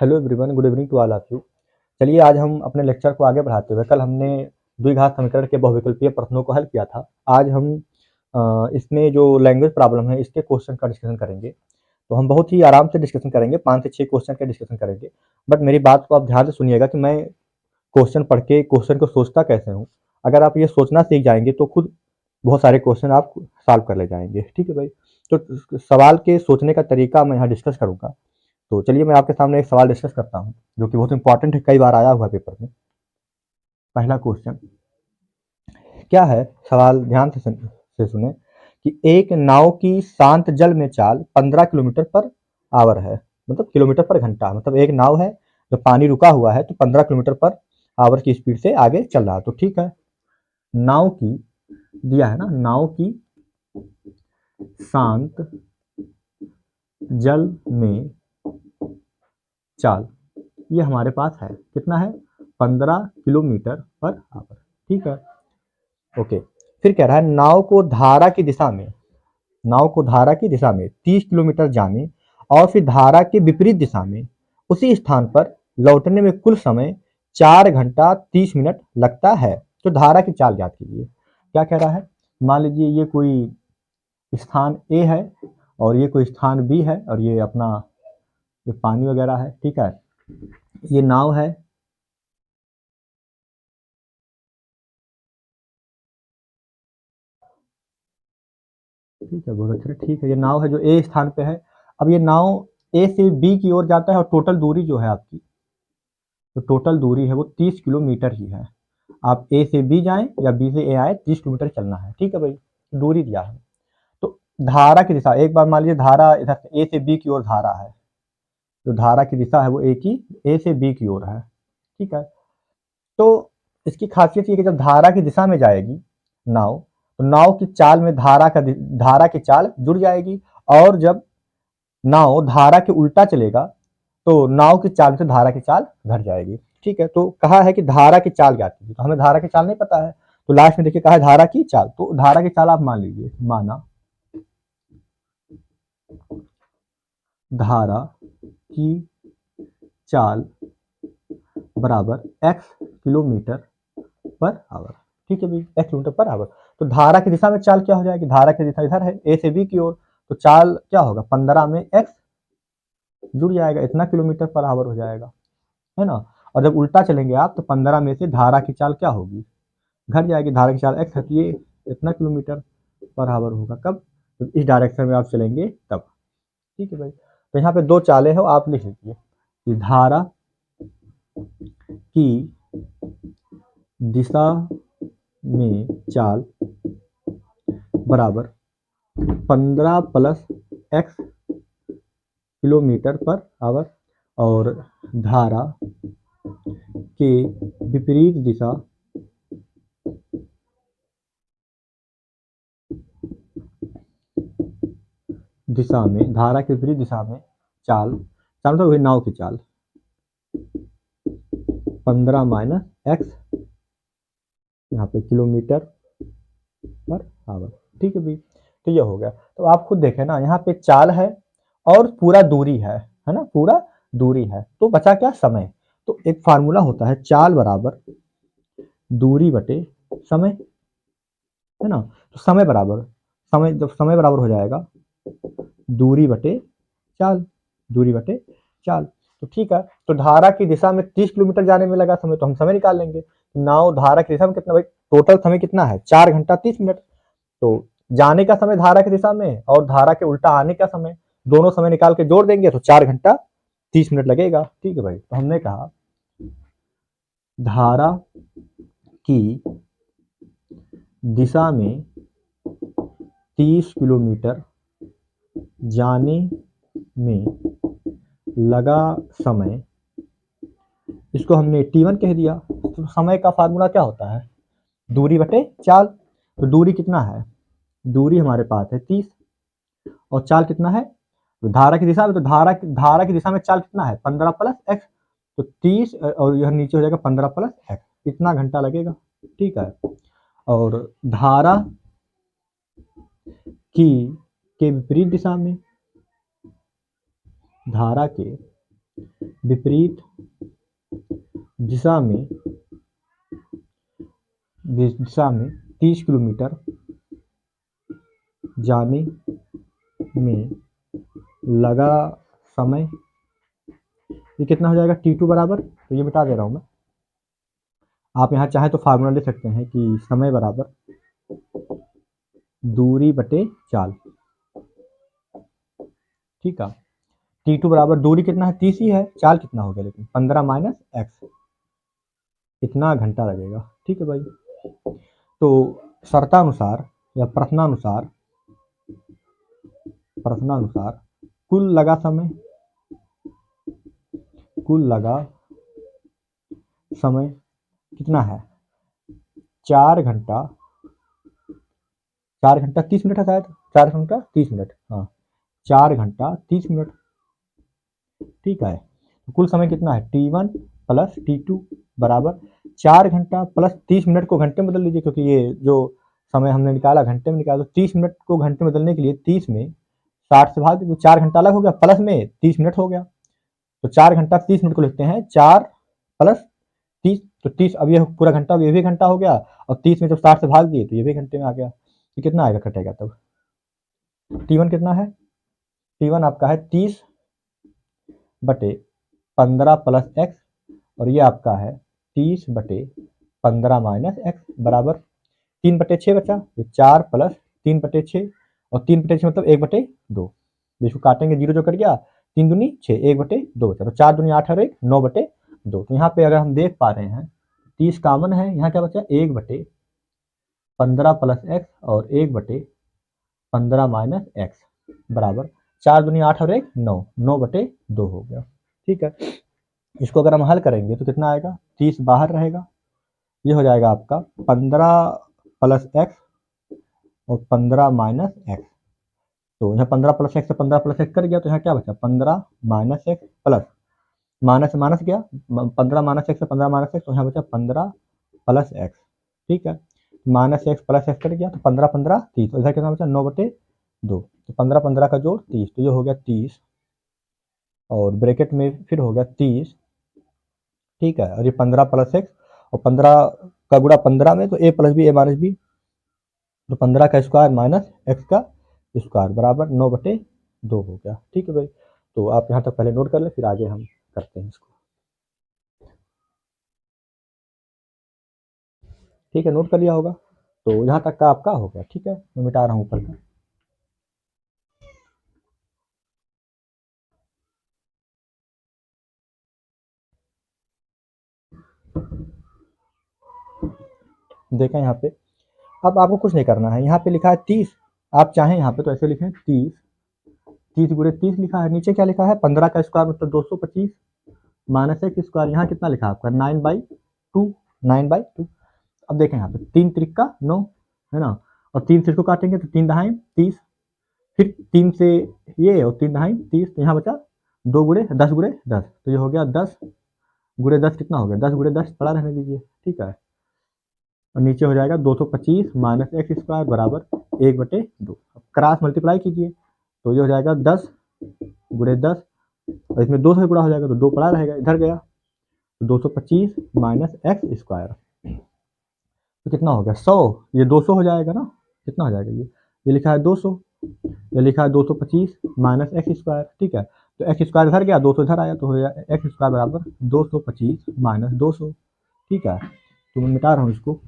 Hello everyone, good evening to all of you. चलिए आज हम अपने लेक्चर को आगे बढ़ाते हुए, कल हमने द्विघात समीकरण के बहुविकल्पीय प्रश्नों को हल किया था। आज हम इसमें जो लैंग्वेज प्रॉब्लम है इसके क्वेश्चन का डिस्कशन करेंगे। तो हम बहुत ही आराम से डिस्कशन करेंगे, 5 से 6 क्वेश्चन का डिस्कशन करेंगे। बट मेरी बात को आप ध्यान से सुनिएगा कि मैं क्वेश्चन पढ़ के क्वेश्चन को सोचता कैसे हूँ। अगर आप ये सोचना सीख जाएंगे तो खुद बहुत सारे क्वेश्चन आप सॉल्व कर ले जाएंगे। ठीक है भाई। तो सवाल के सोचने का तरीका मैं यहाँ डिस्कस करूँगा। तो चलिए मैं आपके सामने एक सवाल डिस्कस करता हूँ जो कि बहुत इंपॉर्टेंट है, कई बार आया हुआ है पेपर में। पहला क्वेश्चन क्या है, सवाल ध्यान से सुने कि एक नाव की शांत जल में चाल 15 किलोमीटर पर आवर है, मतलब किलोमीटर पर घंटा। मतलब एक नाव है जो पानी रुका हुआ है तो 15 किलोमीटर पर आवर की स्पीड से आगे चल रहा है। तो ठीक है, नाव की दिया है ना, नाव की शांत जल में चाल ये हमारे पास है, कितना है, 15 किलोमीटर पर आवर। ठीक है, ओके। फिर कह रहा है नाव को धारा की दिशा में, नाव को धारा की दिशा में 30 किलोमीटर जाने और फिर धारा के विपरीत दिशा में उसी स्थान पर लौटने में कुल समय 4 घंटा 30 मिनट लगता है। तो धारा की चाल ज्ञात कीजिए। क्या कह रहा है, मान लीजिए ये कोई स्थान ए है और ये कोई स्थान बी है और ये अपना ये पानी वगैरह है। ठीक है, ये नाव है, ठीक है, बहुत अच्छा। ठीक है, ये नाव है जो ए स्थान पे है। अब ये नाव ए से बी की ओर जाता है और टोटल दूरी जो है आपकी, तो टोटल दूरी है वो 30 किलोमीटर ही है। आप ए से बी जाएं या बी से ए आए, 30 किलोमीटर चलना है। ठीक है भाई, दूरी दिया है। तो धारा की दिशा, एक बार मान लीजिए धारा इधर से ए से बी की ओर धारा है, जो धारा की दिशा है वो ए से बी की ओर है। ठीक है, तो इसकी खासियत ये कि जब धारा की दिशा में जाएगी नाव, तो नाव की चाल में धारा की चाल जुड़ जाएगी, और जब नाव धारा के उल्टा चलेगा तो नाव की चाल से धारा की चाल घट जाएगी। ठीक है, तो कहा है कि धारा की चाल क्या थी, तो हमें धारा की चाल नहीं पता है, तो लास्ट में देखिए कहा है धारा की चाल। तो धारा की चाल आप मान लीजिए, माना धारा की चाल बराबर x किलोमीटर पर आवर। ठीक है भाई, x किलोमीटर पर आवर। तो धारा की दिशा में चाल क्या हो जाएगी, धारा की दिशा इधर है ए से बी की ओर, तो चाल क्या होगा, 15 में x जुड़ जाएगा, इतना किलोमीटर पर आवर हो जाएगा, है ना। और जब उल्टा चलेंगे आप तो 15 में से धारा की चाल क्या होगी, घट जाएगी। धारा की चाल x है तो ये इतना किलोमीटर पर आवर होगा। कब, जब इस डायरेक्शन में आप चलेंगे तब। ठीक है भाई, तो यहाँ पे दो चालें हो, आप लिख लीजिए कि धारा की दिशा में चाल बराबर 15 plus x kilometre per hour, और धारा के विपरीत दिशा में, धारा के विपरीत दिशा में चाल, चाल मतलब वही नाव की चाल, 15 माइनस एक्स, यहाँ पे किलोमीटर पर आवर। ठीक है भाई, तो ये हो गया। तो आप खुद देखें ना, यहाँ पे चाल है और पूरा दूरी है ना, पूरा दूरी है, तो बचा क्या, समय। तो एक फार्मूला होता है, चाल बराबर दूरी बटे समय, है ना। तो समय बराबर, समय जब समय बराबर हो जाएगा दूरी बटे चाल, दूरी बटे चाल। तो ठीक है, तो धारा की दिशा में 30 किलोमीटर जाने में लगा समय, तो हम समय निकाल लेंगे। नाव धारा की दिशा में कितना भाई, टोटल समय कितना है, 4 घंटा 30 मिनट। तो जाने का समय धारा की दिशा में और धारा के उल्टा आने का समय, दोनों समय निकाल के जोड़ देंगे तो 4 घंटा 30 मिनट लगेगा। ठीक है भाई, तो हमने कहा धारा की दिशा में 30 किलोमीटर जाने में लगा समय, इसको हमने T1 कह दिया। तो समय का फार्मूला क्या होता है, दूरी बटे चाल। तो दूरी कितना है, दूरी हमारे पास है 30 और चाल कितना है, तो धारा की दिशा में, तो धारा की दिशा में चाल कितना है, 15 प्लस x, तो 30 और यह नीचे हो जाएगा 15 प्लस एक्स, इतना घंटा लगेगा। ठीक है। और धारा की के विपरीत दिशा में, धारा के विपरीत दिशा में 30 किलोमीटर जाने में लगा समय, ये कितना हो जाएगा T2 बराबर, तो ये मिटा दे रहा हूं मैं। आप यहाँ चाहे तो फार्मूला ले सकते हैं कि समय बराबर दूरी बटे चाल। ठीक है। T2 बराबर दूरी कितना है, 30 ही है, चाल कितना हो गया लेकिन 15 माइनस एक्स, इतना घंटा लगेगा। ठीक है भाई। तो शर्तानुसार या प्रश्नानुसार कुल लगा समय कितना है, 4 घंटा 30 मिनट है शायद, 4 घंटा 30 मिनट, हाँ 4 घंटा 30 मिनट। ठीक है। कुल समय कितना है, T1 प्लस T2 बराबर 4 घंटा प्लस 30 मिनट को घंटे में बदल लीजिए, क्योंकि ये जो समय हमने निकाला घंटे में निकाला, तो 30 मिनट को घंटे में बदलने के लिए 30 में 60 से भाग दीजिए, 4 घंटा अलग हो गया, प्लस में 30 मिनट हो गया, तो 4 घंटा 30 मिनट को लिखते हैं 4 प्लस 30, तो 30 अब ये पूरा घंटा, ये भी घंटा हो गया, और 30 में जब 60 से भाग दिए तो ये भी घंटे में आ गया। ये कितना आएगा, कटेगा तब। T1 कितना है, T1 आपका है 30 बटे 15 प्लस एक्स, और ये आपका है 30 बटे 15 माइनस एक्स बराबर 3 बटे 6 बचा, तो 4 प्लस 3 बटे 6, और 3 बटे 6 मतलब 1 बटे 2, जिसको काटेंगे जीरो जो कट गया, 3 दूनी 6, 1 बटे 2 बचा, तो 4 दूनी 8 और 1 9 बटे 2। तो यहाँ पे अगर हम देख पा रहे हैं 30 कॉमन है, यहाँ क्या बचा 1 बटे 15 प्लस एक्स और 1 बटे 15 माइनस एक्स बराबर 4 दूनी 8 और 1 9, 9 बटे 2 हो गया। ठीक है। इसको अगर हम हल करेंगे तो कितना आएगा, 30 बाहर रहेगा, ये हो जाएगा आपका 15 प्लस एक्स और 15 माइनस एक्स, तो यहाँ 15 प्लस एक्स से 15 प्लस एक्स कर गया, तो यहाँ क्या बचा 15 minus x plus minus minus गया, 15 माइनस एक्स से 15 माइनस एक्स, तो यहाँ बचा 15 प्लस एक्स। ठीक है। Minus x plus x cut गया, तो 15 15 30, इधर कितना बचा 9 बटे 2, तो 15 15 का जोड़ 30, तो ये हो गया 30, और ब्रैकेट में फिर हो गया 30। ठीक है। और ये 15 प्लस एक्स और 15 का गुणा 15 में, तो ए प्लस बी ए माइनस बी, तो 15 का स्क्वायर माइनस एक्स का स्क्वायर बराबर 9 बटे 2 हो गया। ठीक है भाई। तो आप यहाँ तक पहले नोट कर लें, फिर आगे हम करते हैं इसको। ठीक है, नोट कर लिया होगा। तो यहाँ तक का आपका हो गया। ठीक है, मैं मिटा रहा हूँ ऊपर का। देखें यहाँ पे, अब आपको कुछ नहीं करना है, यहाँ पे लिखा है 30, आप चाहें यहाँ पे तो ऐसे लिखें 30, 30 गुणे 30 लिखा है, नीचे क्या लिखा है 15 का स्क्वायर मतलब 225 माइनस एक्स स्क्वायर, यहाँ कितना लिखा है आपका 9/2, 9/2। अब देखें यहाँ पे 3 त्रिका 9 है ना, और 3 से इसको काटेंगे तो 3 दहाई 30, फिर 3 से ये और 3 दहाई 30, तो यहाँ बचा 2 गुणे 10 गुणे 10, तो ये हो गया 10 गुणे 10 कितना हो गया, 10 गुणे 10 पड़ा रहने दीजिए। ठीक है। और नीचे हो जाएगा 225 माइनस एक्स स्क्वायर बराबर 1/2, क्रॉस मल्टीप्लाई कीजिए, तो ये हो जाएगा 10 गुणे 10, और इसमें 2 से गुणा हो जाएगा तो 2 पड़ा रहेगा, इधर गया, तो 225 माइनस एक्स स्क्वायर, तो कितना हो गया 100, ये 200 हो जाएगा ना, कितना हो जाएगा ये लिखा है 200, ये लिखा है 225 माइनस एक्स स्क्वायर। ठीक है। तो एक्स स्क्वायर इधर गया, 200 इधर आया, तो हो गया एक्स स्क्वायर बराबर 225 माइनस 200। ठीक है। तो मैं मिटा रहा हूँ इसको।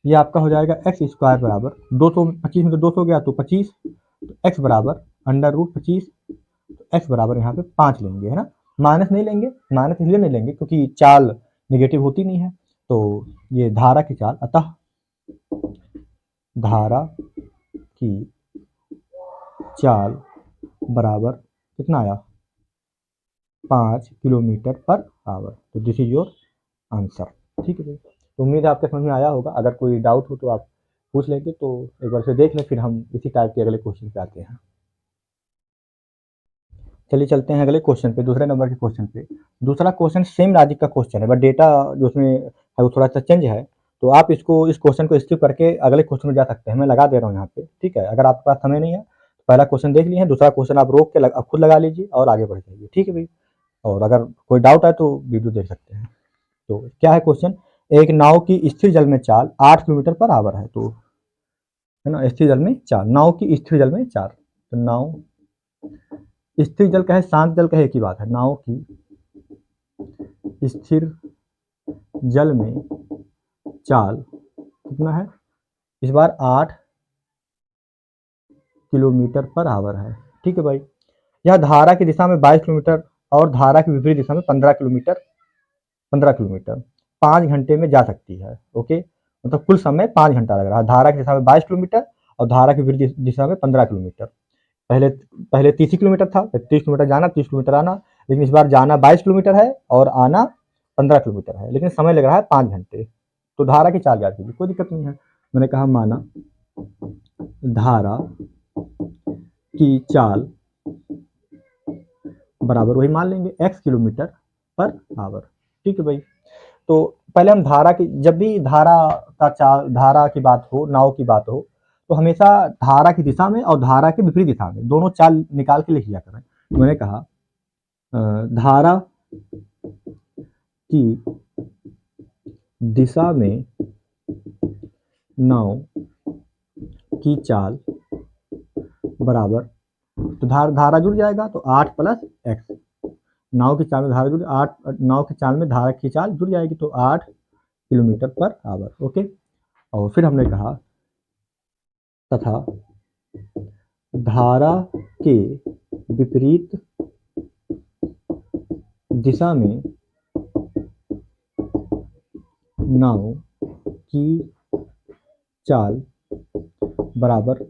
ये आपका हो जाएगा एक्स स्क्वायर बराबर 225 में तो 200 गया तो 25, तो एक्स बराबर √25, तो एक्स बराबर यहाँ पे 5 लेंगे है ना, माइनस नहीं लेंगे, माइनस इसलिए नहीं लेंगे क्योंकि चाल निगेटिव होती नहीं है, तो ये धारा की चाल, अतः धारा की चाल बराबर कितना आया 5 किलोमीटर पर आवर, तो दिस इज योर आंसर। ठीक है भाई। तो उम्मीद है आपके समझ में आया होगा, अगर कोई डाउट हो तो आप पूछ लेंगे, तो एक बार से देख लें, फिर हम इसी टाइप के अगले क्वेश्चन पे आते हैं। चलिए चलते हैं अगले क्वेश्चन पे, दूसरे नंबर के क्वेश्चन पे। दूसरा क्वेश्चन सेम लॉजिक का क्वेश्चन है, बट डेटा जो उसमें है वो थोड़ा सा चेंज है। तो आप इस क्वेश्चन को स्किप करके अगले क्वेश्चन में जा सकते हैं, मैं लगा दे रहा हूँ यहाँ पे, ठीक है। अगर आपके पास समय नहीं है तो पहला क्वेश्चन देख लिए, दूसरा क्वेश्चन आप रोक के आप खुद लगा लीजिए और आगे बढ़ जाइए, ठीक है भाई। और अगर कोई डाउट है तो वीडियो देख सकते हैं। तो क्या है क्वेश्चन, एक नाव की स्थिर जल में चाल 8 किलोमीटर पर आवर है, तो है ना, स्थिर जल में चाल, नाव की स्थिर जल में चाल, तो नाव स्थिर जल कहे शांत जल कहे एक ही बात है। नाव की स्थिर जल में चाल कितना है, इस बार 8 किलोमीटर पर आवर है, ठीक है भाई। यह धारा की दिशा में 22 किलोमीटर और धारा की विपरीत दिशा में 15 किलोमीटर 5 घंटे में जा सकती है, ओके। मतलब कुल समय 5 घंटा लग रहा है। धारा की दिशा में 22 किलोमीटर और धारा की विपरीत दिशा में 15 किलोमीटर। पहले पहले 30 किलोमीटर था, 30 किलोमीटर जाना 30 किलोमीटर आना, लेकिन इस बार जाना 22 किलोमीटर है और आना 15 किलोमीटर है, लेकिन समय लग रहा है 5 घंटे। तो धारा की चाल ज्ञात कीजिए, कोई दिक्कत नहीं है। मैंने कहा माना धारा की चाल बराबर वही मान लेंगे x किलोमीटर पर आवर, ठीक है भाई। तो पहले हम धारा की, जब भी धारा का चाल, धारा की बात हो, नाव की बात हो, तो हमेशा धारा की दिशा में और धारा के विपरीत दिशा में दोनों चाल निकाल के लिख लिया करें। मैंने कहा धारा की दिशा में नाव की चाल बराबर, तो धारा जुड़ जाएगा तो 8 प्लस एक्स, नाव की चाल में धारा जुड़ 8, नाव की चाल में धारा की चाल जुड़ जाएगी तो 8 किलोमीटर पर आवर, ओके। और फिर हमने कहा तथा धारा के विपरीत दिशा में नाव की चाल बराबर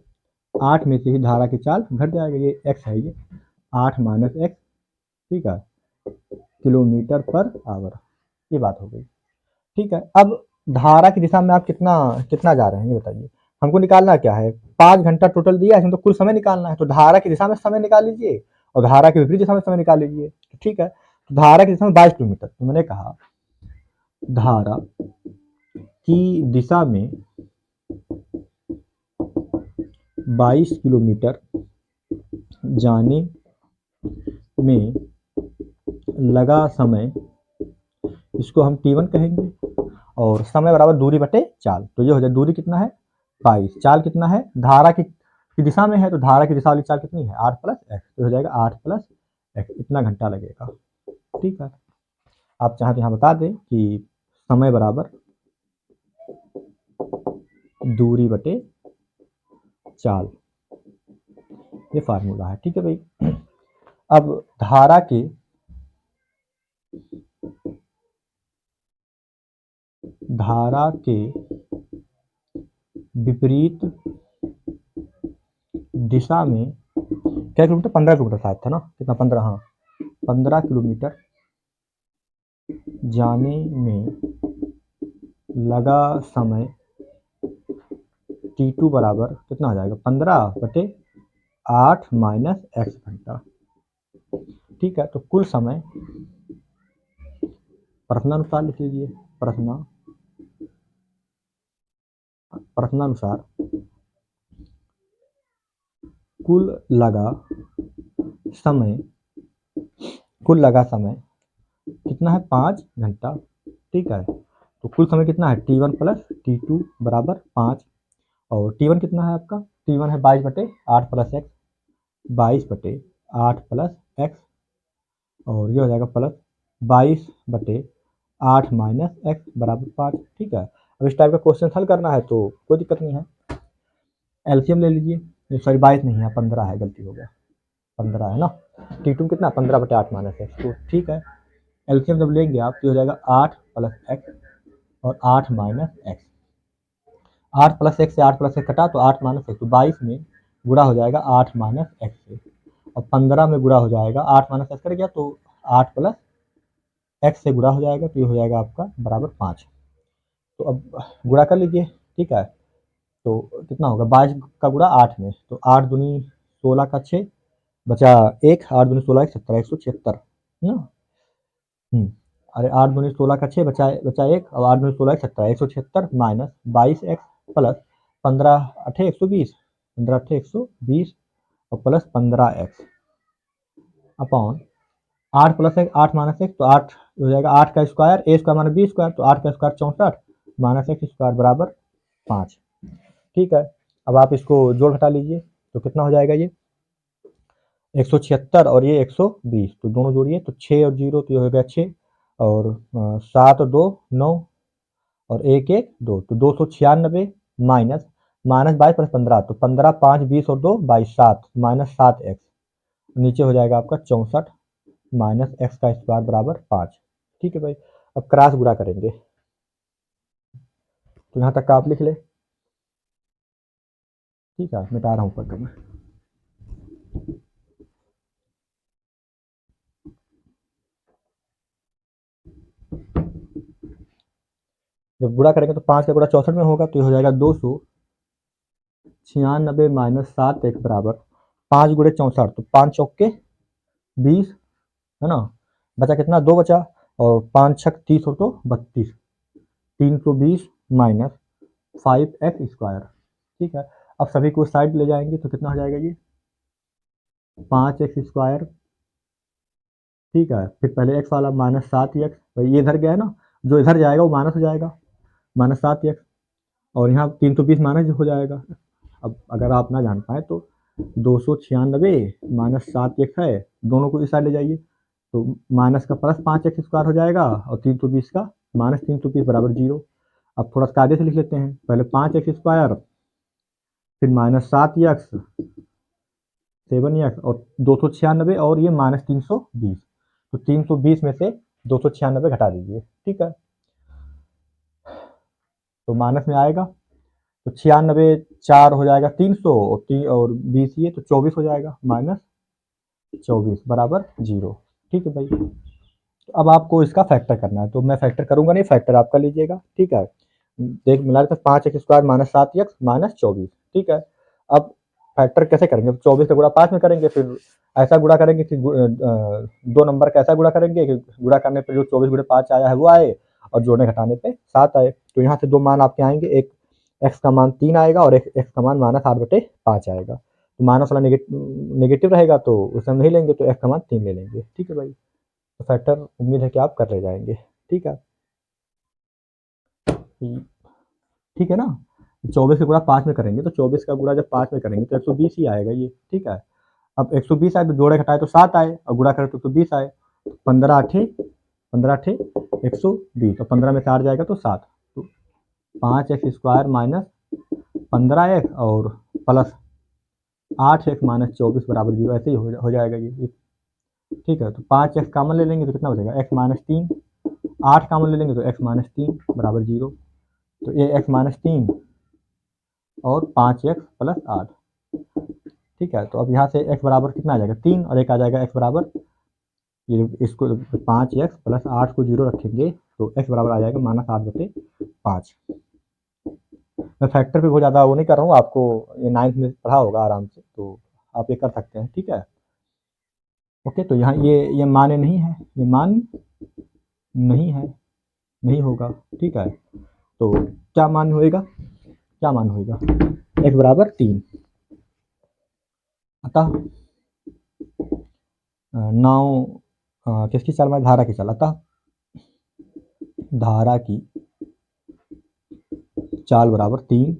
8 में से ही धारा की चाल घट जाएगा, ये x है, ये 8 माइनस एक्स, ठीक है, किलोमीटर पर आवर, ये बात हो गई, ठीक है। अब धारा की दिशा में आप कितना कितना जा रहे हैं ये बताइए, हमको निकालना क्या है, 5 घंटा टोटल दिया है, तो कुल समय निकालना है, तो धारा की दिशा में समय निकाल लीजिए और धारा के विपरीत दिशा में समय निकाल लीजिए, ठीक है। तो धारा की दिशा में 22 किलोमीटर, तो मैंने कहा धारा की दिशा में 22 किलोमीटर जाने में लगा समय, इसको हम T1 कहेंगे, और समय बराबर दूरी बटे चाल, तो ये हो जाए दूरी कितना है 22, चाल कितना है, धारा की दिशा में है तो धारा की दिशा वाली चाल कितनी है 8 प्लस एक्स, तो हो जाएगा 8 प्लस एक्स, इतना घंटा लगेगा, ठीक है। आप चाहें तो यहाँ बता दें कि समय बराबर दूरी बटे चाल, ये फार्मूला है, ठीक है भाई। अब धारा के विपरीत दिशा में क्या किलोमीटर, 15 किलोमीटर शायद था ना, कितना 15, हाँ 15 किलोमीटर जाने में लगा समय T2 बराबर कितना हो जाएगा 15 बटे 8 माइनस एक्स घंटा, ठीक है। तो कुल समय प्रश्नानुसार लिख लीजिए, प्रश्नानुसार कुल लगा समय कितना है 5 घंटा, ठीक है। तो कुल समय कितना है T1 प्लस T2 बराबर 5, और T1 कितना है आपका, T1 है 22 बटे 8 प्लस एक्स, 22 बटे 8 प्लस एक्स, और ये हो जाएगा प्लस 22 बटे 8 माइनस एक्स बराबर 5, ठीक है। अब इस टाइप का क्वेश्चन हल करना है तो कोई दिक्कत नहीं है, एलसीएम ले लीजिए, सॉरी 22 नहीं है 15 है, गलती हो गया, 15 है ना, T2 कितना 15 बटे 8 माइनस एक्स, तो ठीक है। एलसीएम जब लेंगे आप तो हो जाएगा 8 प्लस एक्स और 8 माइनस एक्स, 8 प्लस एक्स से 8 प्लस एक्स कटा तो 8 माइनस एक्स, तो 22 में गुणा हो जाएगा 8 माइनस एक्स से, और 15 में गुणा हो जाएगा 8 माइनस एक्स कर गया तो 8 प्लस एक्स से गुणा हो जाएगा, तो ये हो जाएगा आपका बराबर 5। तो अब गुणा कर लीजिए, ठीक है। तो कितना होगा 22 का गुणा 8 में, तो 8 दूनी 16 का 6, बचा 1, 8 दूनी 16 1 17 176 ना। अरे 8 दूनी 16 का 6 बचा 1, अब 8 दूनी 16 17 176 माइनस 22x प्लस 15 8 120 15 8 120 और plus 15x upon 8 plus 1 8 minus 1 तो 8 हो जाएगा 8 का स्क्वायर ए स्क्वायर माइनस बी स्क्वायर तो 8 का स्क्वायर 64 माइनस एक्स स्क्वायर बराबर 5। ठीक है, अब आप इसको जोड़ घटा लीजिए तो कितना हो जाएगा ये 176 और ये 120 तो दोनों जोड़िए तो 6 और 0 तो ये हो गया 6 और 7 और 2 9 और 1 1 2 तो 296 माइनस माइनस 22 प्लस 15 तो 15 5 20 और 2 22 7 माइनस 7 एक्स नीचे हो जाएगा आपका 64 माइनस एक्स का स्क्वायर बराबर 5। ठीक है भाई, अब क्रॉस गुणा करेंगे तो यहाँ तक का आप लिख ले। ठीक है, मिटा रहा हूँ ऊपर का मैं। जब गुणा करेंगे तो 5 का गुणा 64 में होगा तो ये हो जाएगा 296 माइनस 7 एक्स बराबर 5 गुणे 64 तो 5 चौके 20 है ना, बचा कितना 2 बचा और 5 छक 30 और तो 32 320 माइनस 5x स्क्वायर। ठीक है, अब सभी को साइड ले जाएंगे तो कितना हो जाएगा ये 5x स्क्वायर। ठीक है, फिर पहले x वाला माइनस 7x भाई ये इधर गया है ना, जो इधर जाएगा वो माइनस हो जाएगा माइनस 7x और यहाँ 320 माइनस हो जाएगा। अब अगर आप ना जान पाए तो 296 माइनस 7x है, दोनों को इस साइड ले जाइए तो माइनस का प्लस 5x स्क्वायर हो जाएगा और 320 का माइनस 320 बराबर 0। अब थोड़ा कायदे से लिख लेते हैं, पहले 5x स्क्वायर फिर माइनस 7x 7x और 296 और ये माइनस 320 तो 320 में से 296 घटा दीजिए। ठीक है, तो माइनस में आएगा तो 96 4 हो जाएगा 300 और 20 ये तो 24 हो जाएगा माइनस 24 बराबर 0। ठीक है भाई, तो अब आपको इसका फैक्टर करना है तो मैं फैक्टर करूंगा नहीं, फैक्टर आप कर लीजिएगा। ठीक है, देख मिला लेते 5x square minus 7x minus 24। ठीक है, अब फैक्टर कैसे करेंगे 24 का गुणा 5 में करेंगे, फिर ऐसा गुणा करेंगे कि दो नंबर का ऐसा गुणा करेंगे कि गुणा करने पर जो 24 गुणे 5 आया है वो आए और जोड़ने घटाने पे 7 आए। तो यहाँ से दो मान आपके आएंगे, एक एक्स का मान 3 आएगा और एक एक्स का मान माइनस 8/5 आएगा। तो माइनस वाला नेगेटिव रहेगा तो उसे हम नहीं लेंगे तो एक्स का मान 3 ले लेंगे। ठीक है भाई, तो फैक्टर उम्मीद है कि आप कर ले जाएंगे। ठीक है, ठीक है ना, 24 का गुणा 5 में करेंगे तो 24 का गुणा जब 5 में करेंगे तो 120 ही आएगा ये। ठीक है, अब 120 आए तो जोड़े घटाए तो 7 आए और गुणा करें तो 120 आए, 15 अठे 120 और 15 में से 8 जाएगा तो 7 तो 5x स्क्वायर माइनस 15x और प्लस 8x माइनस 24 बराबर 0 ऐसे ही हो जाएगा ये। ठीक है, तो 5x कॉमन ले लेंगे तो कितना बचेगा x माइनस 3, 8 कॉमन ले लेंगे तो x माइनस 3 बराबर 0 तो ये x माइनस 3 और 5x प्लस 8। ठीक है, तो अब यहाँ से x बराबर कितना आ जाएगा 3 और एक आ जाएगा x बराबर ये इसको 5x प्लस 8 को 0 रखेंगे तो x बराबर आ जाएगा माइनस 8/5। मैं फैक्टर पे बहुत ज़्यादा वो नहीं कर रहा हूँ, आपको ये 9th में पढ़ा होगा आराम से तो आप ये कर सकते हैं। ठीक है, ओके, तो यहाँ ये मान्य नहीं है, ये मान नहीं है, नहीं होगा। ठीक है, तो क्या मान होएगा, क्या मान होएगा x बराबर 3 अतः 9 किसकी चाल में धारा की चाल, अतः धारा की चाल बराबर 3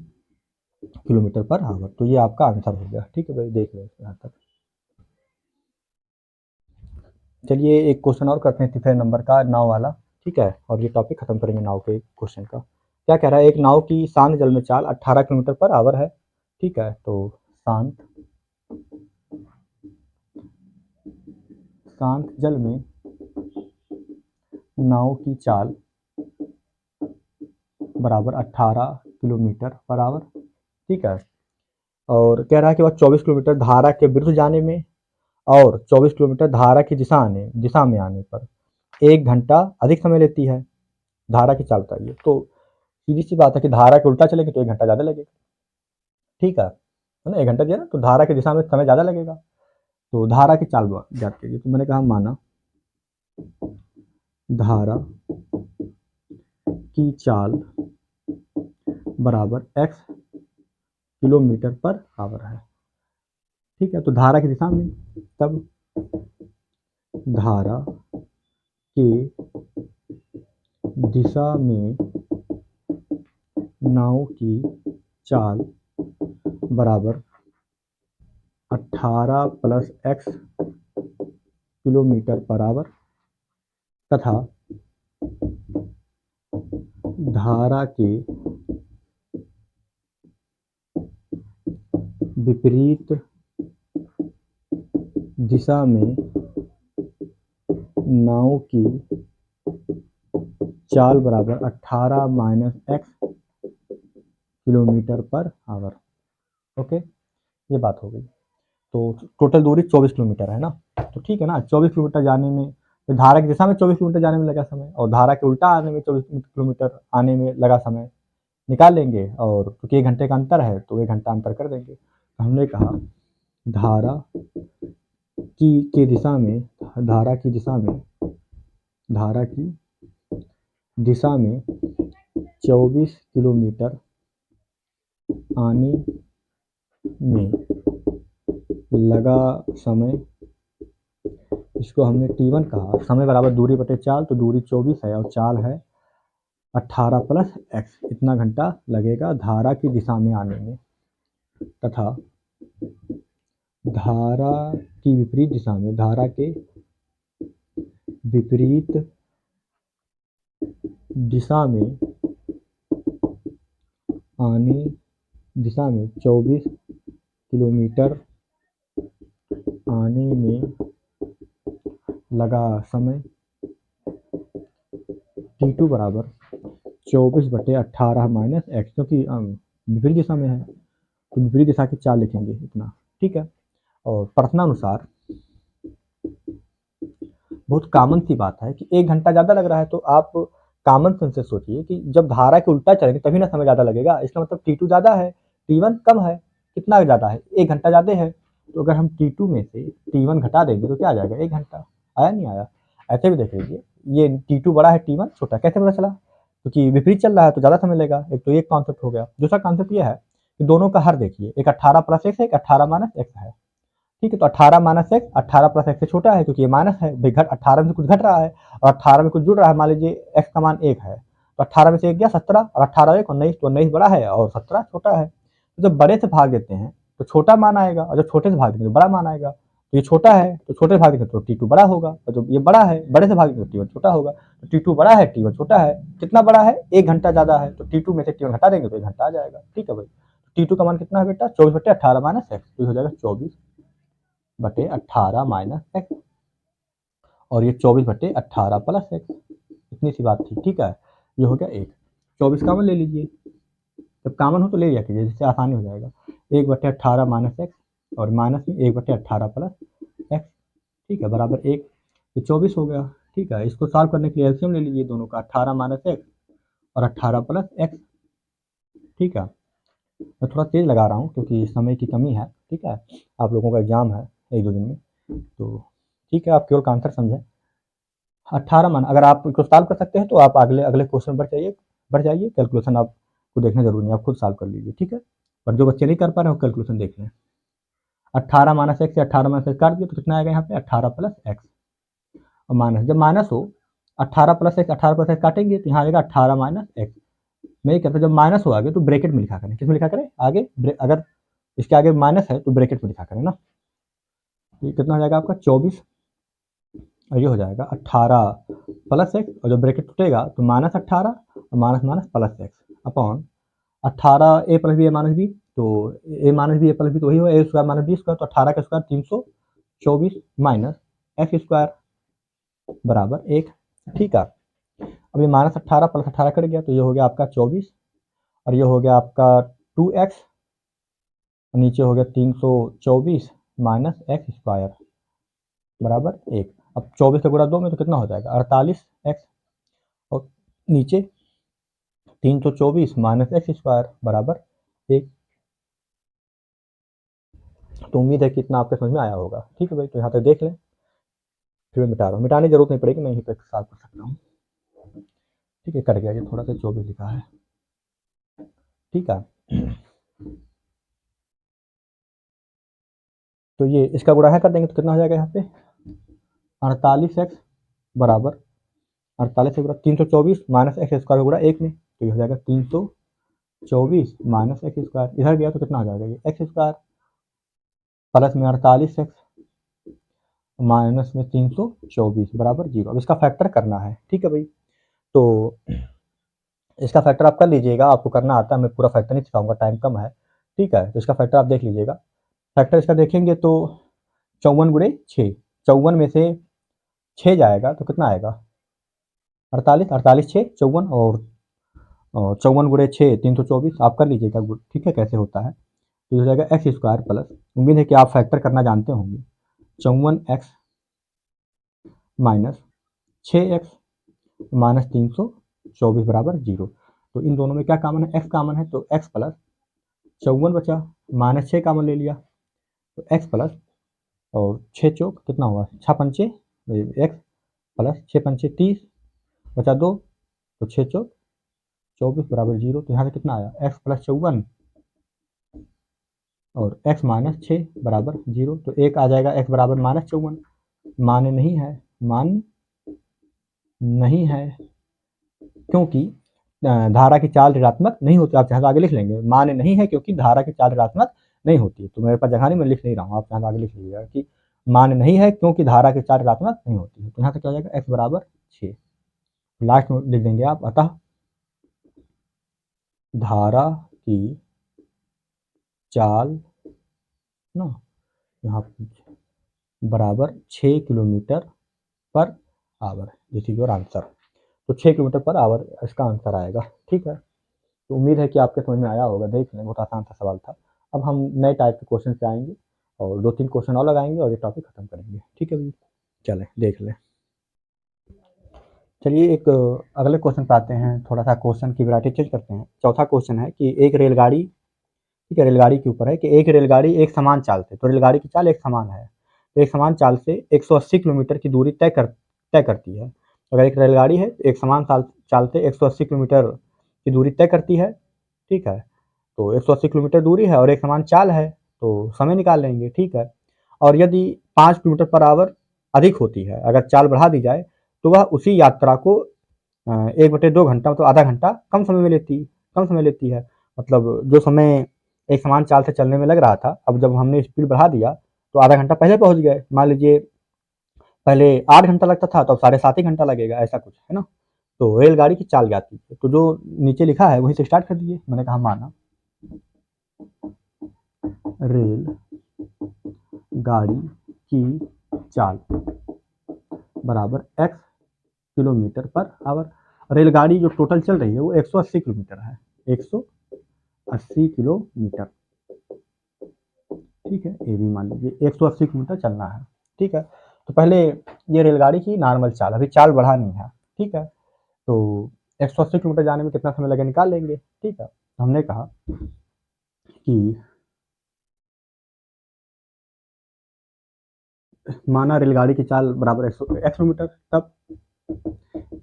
किलोमीटर पर आवर। तो ये आपका आंसर हो गया। ठीक है भाई, देख लो यहाँ तक। चलिए एक क्वेश्चन और करते हैं तीसरे नंबर का, नाव वाला। ठीक है, और ये टॉपिक खत्म करेंगे नाव के क्वेश्चन का। क्या कह रहा है, एक नाव की शांत जल में चाल 18 किलोमीटर पर आवर है। ठीक है, तो शांत जल में नाव की चाल बराबर 18 किलोमीटर पर आवर। ठीक है, और कह रहा है कि वह 24 किलोमीटर धारा के विरुद्ध जाने में और 24 किलोमीटर धारा की दिशा में आने पर 1 घंटा अधिक समय लेती है। धारा की चाल बताइए। तो सीधी सी बात है कि धारा के उल्टा चलेंगे तो 1 घंटा ज़्यादा लगेगा। ठीक है ना, 1 घंटा दिया ना तो धारा की दिशा में समय ज़्यादा लगेगा। तो धारा की चाल ज्ञात कीजिए। तो मैंने कहा माना धारा की चाल बराबर x किलोमीटर पर आवर है। ठीक है, तो धारा की दिशा में, तब धारा के दिशा में नाव की चाल बराबर 18 plus x kilometre per hour तथा धारा के विपरीत दिशा में नाव की चाल बराबर 18 minus x kilometre per hour. Okay, ये बात हो गई। तो टोटल दूरी 24 किलोमीटर है ना, तो ठीक है ना। 24 किलोमीटर जाने में, तो धारा की दिशा में 24 किलोमीटर जाने में लगा समय, और धारा के उल्टा आने में 24 किलोमीटर आने में लगा समय निकाल लेंगे, और क्योंकि 1 घंटे का अंतर है तो 1 घंटा अंतर कर देंगे। तो हमने कहा धारा की दिशा में, धारा की दिशा में 24 किलोमीटर आने में लगा समय, इसको हमने T1 कहा। समय बराबर दूरी बटे चाल, तो दूरी 24 है और चाल है 18 प्लस x, इतना घंटा लगेगा धारा की दिशा में आने में, तथा धारा की विपरीत दिशा में, धारा के विपरीत दिशा में 24 किलोमीटर आने में लगा समय T2 बराबर 24 बटे 18 माइनस x, क्योंकि विपरीत दिशा में है तो विपरीत दिशा की चाल लिखेंगे इतना। ठीक है, और प्रश्नानुसार बहुत कॉमन सी बात है कि 1 घंटा ज़्यादा लग रहा है, तो आप कॉमन सेंस से सोचिए कि जब धारा के उल्टा चलेंगे तभी ना समय ज़्यादा लगेगा। इसका मतलब T2 ज़्यादा है, T1 कम है। कितना ज़्यादा है? 1 घंटा ज़्यादा है। तो अगर हम T2 में से T1 घटा देंगे तो क्या आ जाएगा? 1 घंटा। आया नहीं आया? ऐसे भी देख लीजिए, ये T2 बड़ा है, T1 छोटा। कैसे पता चला? क्योंकि विपरीत चल रहा है तो ज़्यादा समय लेगा। एक तो ये कॉन्सेप्ट हो गया। दूसरा कॉन्सेप्ट ये है कि दोनों का हर देखिए, एक 18 प्लस x है, एक 18 माइनस x है। ठीक है, तो 18 माइनस एक्स 18 प्लस एक्स से छोटा है, क्योंकि ये माइनस है भाई, घट 18 में से कुछ घट रहा है और 18 में कुछ जुड़ रहा है। मान लीजिए एक्स का मान 1 है, तो 18 में से 1 गया 17, और 18 1 19, तो 19 बड़ा है और 17 छोटा है। तो जब बड़े से भाग देते हैं तो छोटा मान आएगा, और जब छोटे से भाग देंगे तो बड़ा मान आएगा। तो ये छोटा है तो छोटे से भाग देंगे तो T2 बड़ा होगा, और जब ये बड़ा है बड़े से भाग देंगे तो T1 छोटा होगा। तो T2 बड़ा है, T1 छोटा है। कितना बड़ा है? 1 घंटा ज़्यादा है, तो T2 में से T1 हटा देंगे तो 1 घंटा आ जाएगा। ठीक है भाई, T2 का मान कितना है बेटा? 24 बटे 18 माइनस एक्स, तो हो जाएगा 24 बटे 18 माइनस एक्स, और ये 24 बटे 18 प्लस एक्स। इतनी सी बात थी। ठीक है, ये हो गया 1। 24 कॉमन ले लीजिए, जब कॉमन हो तो ले लिया कीजिए, जिससे आसानी हो जाएगा। 1 बटे 18 माइनस एक्स, और माइनस में 1 बटे 18 प्लस एक्स। ठीक है, बराबर 1। ये 24 हो गया। ठीक है, इसको सॉल्व करने के लिए एलसीएम ले लीजिए दोनों का, 18 माइनस एक्स और 18 प्लस एक्स। ठीक है, मैं थोड़ा तेज़ लगा रहा हूँ क्योंकि समय की कमी है। ठीक है, आप लोगों का एग्जाम है 1-2 दिन में, तो ठीक है, आप केवल आंसर समझें। 18 मान, अगर आप इसको सॉल्व कर सकते हैं तो आप अगले अगले क्वेश्चन बढ़ जाइए। कैलकुलेशन आपको देखना जरूरी नहीं, आप खुद सॉल्व कर लीजिए। ठीक है, पर जो बच्चे नहीं कर पा रहे हो कैलकुलेशन देख लें। 18 माइनस एक्स से 18 माइनस एक्स काट दिए तो कितना आएगा यहाँ पे? 18 प्लस एक्स, और माइनस, जब माइनस हो 18 प्लस एक्स काटेंगे तो यहाँ आएगा 18 माइनस एक्स। मैं ये कहता हूँ जब माइनस हो आगे तो ब्रैकेट में लिखा करें। किस में लिखा करें? आगे, अगर इसके आगे माइनस है तो ब्रैकेट में लिखा करें ना। ये कितना हो जाएगा आपका? 24, और ये हो जाएगा 18 प्लस एक्स, और जब ब्रैकेट टूटेगा तो माइनस 18 और minus minus plus x upon 18 ए प्लस बी ए माइनस बी, तो ए माइनस बी ए प्लस बी तो वही हुआ ए स्क्वायर माइनस बी स्क्वायर, तो 18 का स्क्वायर 324 माइनस एक्स स्क्वायर बराबर 1। ठीक है, अब ये माइनस 18 प्लस 18 कट गया तो ये हो गया आपका 24, और ये हो गया आपका 2x, नीचे हो गया 324 माइनस एक्स स्क्वायर बराबर 1। अब 24 का गुणा 2 में तो कितना हो जाएगा? 48x, और नीचे 324 माइनस एक्स स्क्वायर बराबर 1। तो उम्मीद है कि इतना आपके समझ में आया होगा। ठीक है भाई, तो यहाँ तक देख लें, फिर मैं मिटा रहा हूँ, मिटाने की जरूरत नहीं पड़ेगी, मैं यहीं पर साफ कर सकता हूँ। ठीक है, कट गया, ये थोड़ा सा 24 लिखा है। ठीक है, तो ये इसका गुणा है कर देंगे तो कितना हो जाएगा यहाँ पे 48x बराबर 48 से 324 माइनस एक्स स्क्वायर गुणा 1 में, तो ये हो जाएगा 324 माइनस एक्स स्क्वायर, इधर गया तो कितना हो जाएगा ये एक्स स्क्वायर प्लस में 48x माइनस में 324 बराबर 0। अब इसका फैक्टर करना है। ठीक है भाई, तो इसका फैक्टर आप कर लीजिएगा, आपको करना आता है, मैं पूरा फैक्टर नहीं सिखाऊंगा, टाइम कम है। ठीक है, तो इसका फैक्टर आप देख लीजिएगा। फैक्टर इसका देखेंगे तो 54 गुणे 6, 54 में से 6 जाएगा तो कितना आएगा 48, 48 6 54, और 54 गुणे 6 324, आप कर लीजिएगा। ठीक है, कैसे होता है, तो हो जाएगा एक्स स्क्वायर प्लस, उम्मीद है कि आप फैक्टर करना जानते होंगे, 54x माइनस 6x माइनस 324 बराबर 0। तो इन दोनों में क्या कॉमन है, x कॉमन है, तो x प्लस 54 बचा, माइनस 6 कॉमन ले लिया, तो x प्लस और 6 चौक कितना हुआ 6 पंचे x प्लस 6 पंचे 30 बचा 2, तो 6 चौक 24 बराबर 0। तो यहाँ से कितना आया x प्लस 54 और x माइनस 6 बराबर 0। तो एक आ जाएगा x बराबर माइनस 54, मान्य नहीं है, मान्य नहीं है क्योंकि धारा की चाल ऋणात्मक नहीं होती। आप यहाँ आगे लिख लेंगे, मान्य नहीं है क्योंकि धारा की चाल ऋणात्मक नहीं होती। तो मेरे पास जगह नहीं, मैं लिख नहीं रहा हूँ, आप यहाँ आगे लिख लीजिएगा कि मान्य नहीं है क्योंकि धारा की चाल ऋणात्मक नहीं होती है। तो यहाँ से क्या हो जाएगा x बराबर 6, लास्ट में लिख देंगे आप, अतः धारा की चाल ना यहाँ बराबर 6 kilometre per hour, this is your answer. तो 6 किलोमीटर पर आवर इसका आंसर आएगा। ठीक है, तो उम्मीद है कि आपके समझ में आया होगा। देख लें, बहुत आसान सा सवाल था। अब हम नए टाइप के क्वेश्चन पे आएंगे और 2-3 क्वेश्चन और लगाएंगे और ये टॉपिक खत्म करेंगे। ठीक है भैया, चलें देख लें। चलिए एक अगले क्वेश्चन पे आते हैं, थोड़ा सा क्वेश्चन की वैरायटी चेंज करते हैं। चौथा क्वेश्चन है कि एक रेलगाड़ी, ठीक है, रेलगाड़ी के ऊपर है कि एक रेलगाड़ी एक समान चाल से, तो रेलगाड़ी की चाल एक समान है, तो एक समान चाल से 180 किलोमीटर की दूरी तय करती है। अगर एक रेलगाड़ी है एक समान चाल से 180 किलोमीटर की दूरी तय करती है, ठीक है, तो 180 किलोमीटर दूरी है और एक समान चाल है, तो समय निकाल लेंगे। ठीक है, और यदि 5 किलोमीटर पर आवर अधिक होती है, अगर चाल बढ़ा दी जाए तो वह उसी यात्रा को 1/2 घंटा मतलब आधा घंटा कम समय लेती है। मतलब जो समय एक समान चाल से चलने में लग रहा था, अब जब हमने स्पीड बढ़ा दिया तो आधा घंटा पहले पहुंच गए। मान लीजिए पहले 8 घंटा लगता था, तो अब 7.5 ही घंटा लगेगा, ऐसा कुछ है ना। तो रेलगाड़ी की चाल ज्ञात कीजिए, तो जो नीचे लिखा है वहीं से स्टार्ट कर दीजिए। मैंने कहा माना रेल गाड़ी की चाल बराबर x किलोमीटर पर आवर। रेलगाड़ी जो टोटल चल रही है वो 180 किलोमीटर है, 180 किलोमीटर। ठीक है, ये भी मान लीजिए 180 किलोमीटर चलना है। ठीक है, तो पहले ये रेलगाड़ी की नॉर्मल चाल, अभी चाल बढ़ानी है। ठीक है, तो 180 किलोमीटर जाने में कितना समय लगेगा निकाल लेंगे। ठीक है, तो हमने कहा कि माना रेलगाड़ी की चाल बराबर 100 किलोमीटर, तब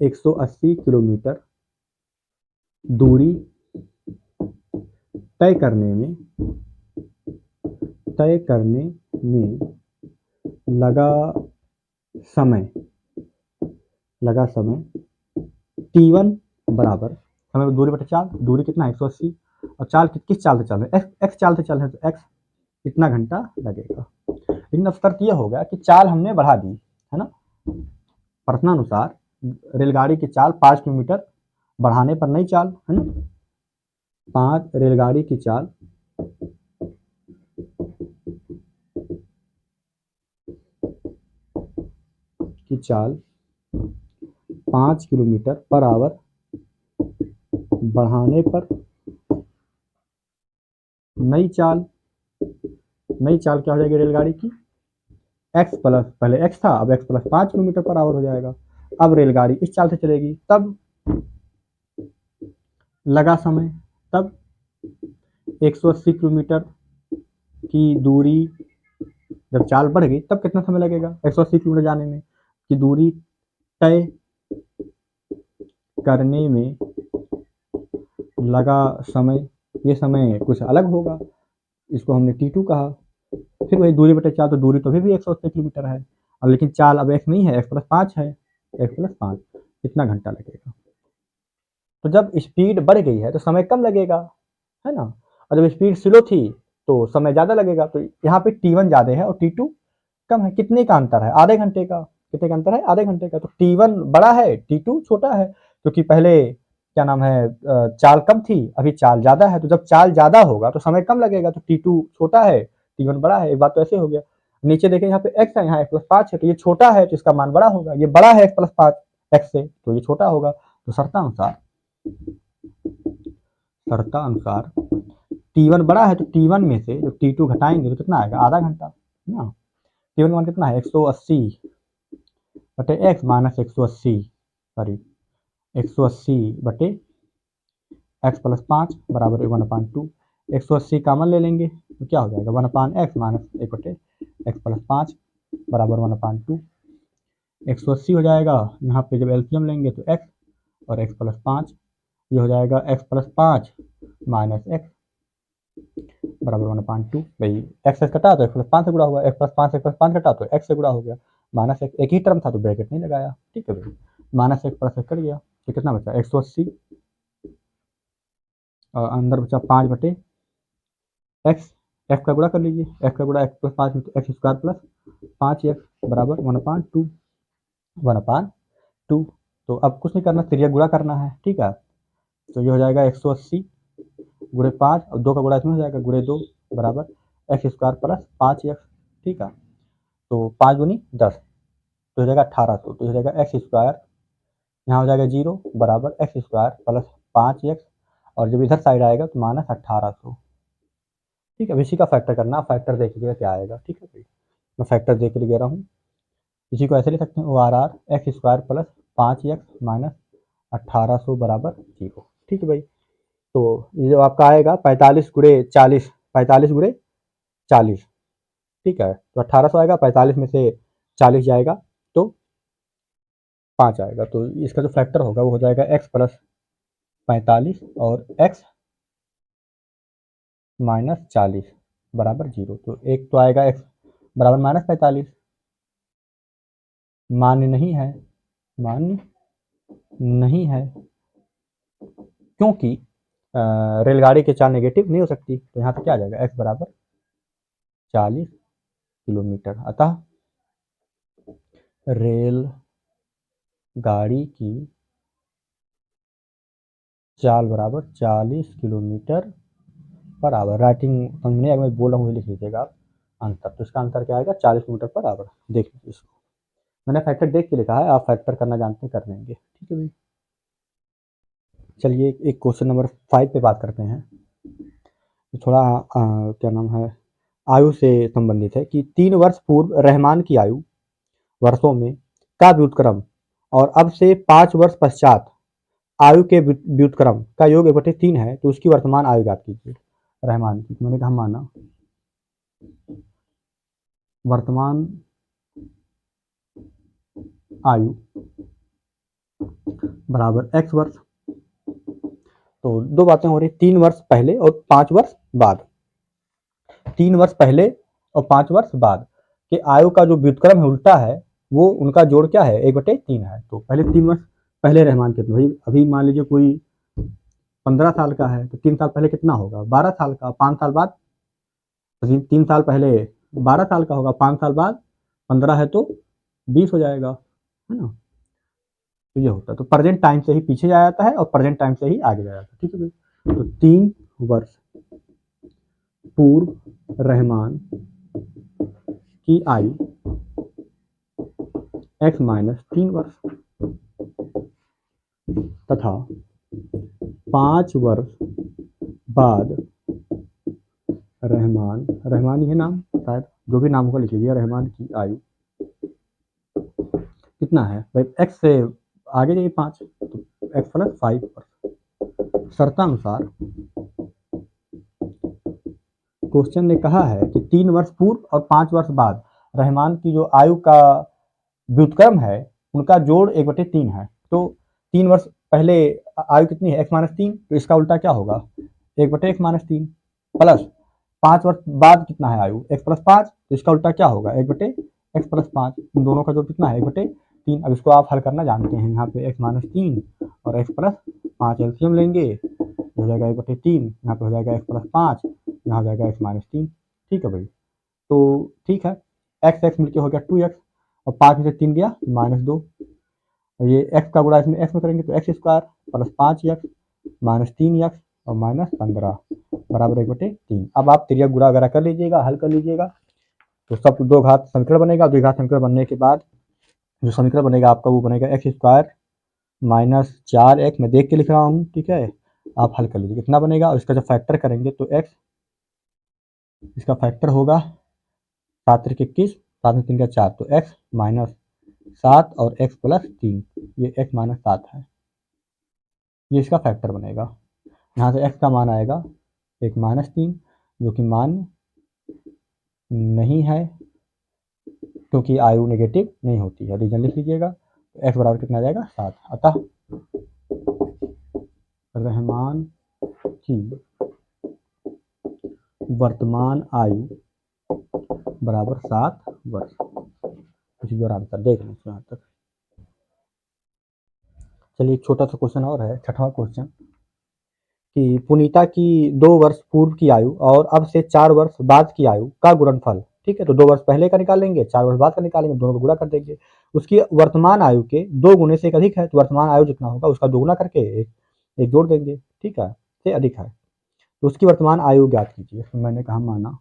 180 किलोमीटर दूरी तय करने में लगा समय t1 बराबर समय दूरी बटे चाल, दूरी कितना है 180, और चाल किस चाल से चल रहे हैं, एक्स चाल से चल रहे हैं, तो एक्स इतना घंटा लगेगा। लेकिन अब शर्त यह हो गया कि चाल हमने बढ़ा दी है ना, प्रश्नानुसार रेलगाड़ी की चाल 5 किलोमीटर बढ़ाने पर नई चाल है ना, 5 रेलगाड़ी की चाल की चाल 5 किलोमीटर पर आवर बढ़ाने पर नई चाल क्या हो जाएगी रेलगाड़ी की, x प्लस, पहले x था अब x plus 5 kilometre per hour हो जाएगा। अब रेलगाड़ी इस चाल से चलेगी, तब लगा समय, तब 180 किलोमीटर की दूरी जब चाल बढ़ गई तब कितना समय लगेगा 180 किलोमीटर जाने में, कि दूरी तय करने में लगा समय, ये समय कुछ अलग होगा, इसको हमने T2 कहा। फिर वही दूरी बटे चाल, तो दूरी तो भी 180 किलोमीटर है, अब लेकिन चाल अब x नहीं है, x+5 है, x+5 कितना घंटा लगेगा। तो जब स्पीड बढ़ गई है तो समय कम लगेगा, है ना, और जब स्पीड स्लो थी तो समय ज़्यादा लगेगा। तो यहाँ पे T1 ज़्यादा है और T2 कम है। कितने का अंतर है? आधे घंटे का। कितने का अंतर है? आधे घंटे का। तो T1 बड़ा है, T2 छोटा है, क्योंकि पहले क्या नाम है चाल कम थी, अभी चाल ज़्यादा है। तो जब चाल ज़्यादा होगा तो समय कम लगेगा, तो T2 छोटा है, T1 बड़ा है। एक बात तो ऐसे हो गया। नीचे देखें, यहाँ पे x है, यहाँ x+5 है, तो ये छोटा है तो इसका मान बड़ा होगा, ये बड़ा है x+5 x से, तो ये छोटा होगा। तो शर्तानुसार T1 बड़ा है, तो T1 में से जब T2 घटाएंगे तो कितना आएगा? आधा घंटा ना। T1 का मान कितना है? 180 बटे x माइनस 180, सॉरी 180 बटे x+5 बराबर 1/2। 180 कॉमन ले लेंगे तो क्या हो जाएगा? 1/x माइनस 1 बटे x+5 बराबर 1/2। 180 हो जाएगा, यहाँ पे जब एलसीएम लेंगे तो x और x+5, ये हो जाएगा x+5 माइनस x बराबर 1/2। भाई x से कटा तो x+5 से गुणा हुआ, x+5 कटा तो x से गुणा हो गया, माइनस एक ही टर्म था तो ब्रैकेट नहीं लगाया, ठीक है भाई। माइनस एक प्लस एक कट गया, तो कितना बचा? 180 और अंदर बचा 5 बटे एक्स, एक्स का गुणा कर लीजिए, एक्स का गुणा x+5 में, तो x² प्लस 5x बराबर 1/2, 1/2। तो अब कुछ नहीं करना, तिर्यक गुणा करना है, ठीक है। तो ये हो जाएगा 180 गुणे 5 और 2 का गुणा इसमें हो जाएगा, गुणे 2 बराबर x² प्लस 5x, ठीक है। तो 5 दूनी 10, तो हो जाएगा 1800, तो हो जाएगा x², यहाँ हो जाएगा 0 बराबर x² प्लस 5x, और जब इधर साइड आएगा तो माइनस 1800, ठीक है। अब इसी का फैक्टर करना, फैक्टर देख लीजिएगा क्या आएगा, ठीक है भाई। मैं फैक्टर देख के ले रहा हूँ, इसी को ऐसे लिख सकते हैं, ORR x² plus 5x minus 1800 बराबर 0, ठीक है भाई। तो ये जो आपका आएगा 45 गुणे 40, 45 गुणे 40, ठीक है। तो 1800 आएगा, 45 में से 40 जाएगा तो 5 आएगा, तो इसका जो फैक्टर होगा वो हो जाएगा x प्लस 45 और x माइनस 40 बराबर 0। तो एक तो आएगा x बराबर माइनस 45, मान्य नहीं है, मान्य नहीं है, क्योंकि रेलगाड़ी की चाल नेगेटिव नहीं हो सकती। तो यहाँ पे क्या आ जाएगा? x बराबर 40 किलोमीटर। अतः रेल गाड़ी की चाल बराबर 40 किलोमीटर पर आवर। राइटिंग समझने अगर मैं बोल रहा हूँ लिख लीजिएगा आप आंसर। तो इसका आंसर क्या आएगा? 40 किलोमीटर पर आवर। देख लीजिए इसको, मैंने फैक्टर देख के लिखा है, आप फैक्टर करना जानते हैं कर लेंगे, ठीक है भाई। चलिए एक क्वेश्चन नंबर 5 पे बात करते हैं। थोड़ा क्या नाम है, आयु से संबंधित है कि 3 वर्ष पूर्व रहमान की आयु वर्षों में का व्युत्क्रम और अब से 5 वर्ष पश्चात आयु के व्युत्क्रम का योग 1/3 है, तो उसकी वर्तमान आयु ज्ञात कीजिए। रहमान की, मैंने कहा माना वर्तमान आयु बराबर x वर्ष। तो दो बातें हो रही, 3 वर्ष पहले और 5 वर्ष बाद। 3 वर्ष पहले और 5 वर्ष बाद के आयु का जो व्युत्क्रम है उल्टा है, वो उनका जोड़ क्या है? 1/3 है। तो पहले 3 वर्ष पहले रहमान कितना, भाई अभी मान लीजिए कोई 15 साल का है तो 3 साल पहले कितना होगा? 12 साल का। 5 साल बाद, 3 साल पहले 12 साल का होगा, 5 साल बाद 15 है तो 20 हो जाएगा, है ना। तो ये होता है, तो प्रेजेंट टाइम से ही पीछे जाया जाता है और प्रेजेंट टाइम से ही आगे जाया जाता है, ठीक है भाई। तो 3 वर्ष पूर्व रहमान की आयु x माइनस 3 वर्ष तथा 5 वर्ष बाद रहमान ये नाम शायद, जो भी नाम होगा लिख लीजिए, रहमान की आयु कितना है भाई? x से आगे जाइए 5, तो x प्लस 5 वर्ष। शर्तानुसार क्वेश्चन ने कहा है कि 3 वर्ष पूर्व और 5 वर्ष बाद रहमान की जो आयु का व्युत्क्रम है उनका जोड़ 1/3 है। तो 3 वर्ष पहले आयु कितनी है, x-3, तो इसका उल्टा क्या होगा 1/x-3 प्लस 5 वर्ष बाद कितना है आयु x+5, तो इसका उल्टा क्या होगा 1/x+5। इन दोनों का जोड़ कितना है 1/3। अब इसको आप हल करना जानते हैं। यहाँ पे x-3 और x+5 एलसीएम लेंगे, हो जाएगा 1/3, यहाँ पे हो जाएगा x+5, यहाँ हो जाएगा x-3। ठीक है भाई, तो ठीक है, x मिलके हो गया 2x और 5 में से 3 गया -2, और ये x का गुणा इसमें x में करेंगे तो x² plus 5x minus 3x और माइनस 15 बराबर 1/3। अब आप त्रिज्या गुणा वगैरह कर लीजिएगा, हल कर लीजिएगा, तो सब दो घात समीकरण बनेगा। दो घात समीकरण बनने के बाद जो समीकरण बनेगा आपका वो बनेगा x² माइनस 4x, मैं देख के लिख रहा हूँ, ठीक है, आप हल कर लीजिए कितना बनेगा। और इसका जब फैक्टर करेंगे तो x, इसका फैक्टर होगा 7 त्रिक 21, 7 में 3 का 4, तो x माइनस 7 और x प्लस 3, ये x माइनस 7 है, ये इसका फैक्टर बनेगा। यहाँ से x का मान आएगा एक -3, जो कि मान नहीं है क्योंकि आयु नेगेटिव नहीं होती है। रीजन लिख लीजिएगा, तो x बराबर कितना आ जाएगा 7। अतः रहमान की वर्तमान आयु बराबर 7 वर्ष। इसी जो आंसर देख लें यहाँ तक। चलिए एक छोटा सा क्वेश्चन और है, 6वां क्वेश्चन, कि पुनीता की 2 वर्ष पूर्व की आयु और अब से 4 वर्ष बाद की आयु का गुणनफल, ठीक है, तो 2 वर्ष पहले का निकालेंगे, 4 वर्ष बाद का निकालेंगे, दोनों को गुणा कर देंगे। उसकी वर्तमान आयु के 2 गुने से एक अधिक है, तो वर्तमान आयु जितना होगा उसका 2 गुना करके एक जोड़ देंगे, ठीक है, से अधिक है, तो उसकी वर्तमान आयु ज्ञात कीजिए। तो मैंने कहा माना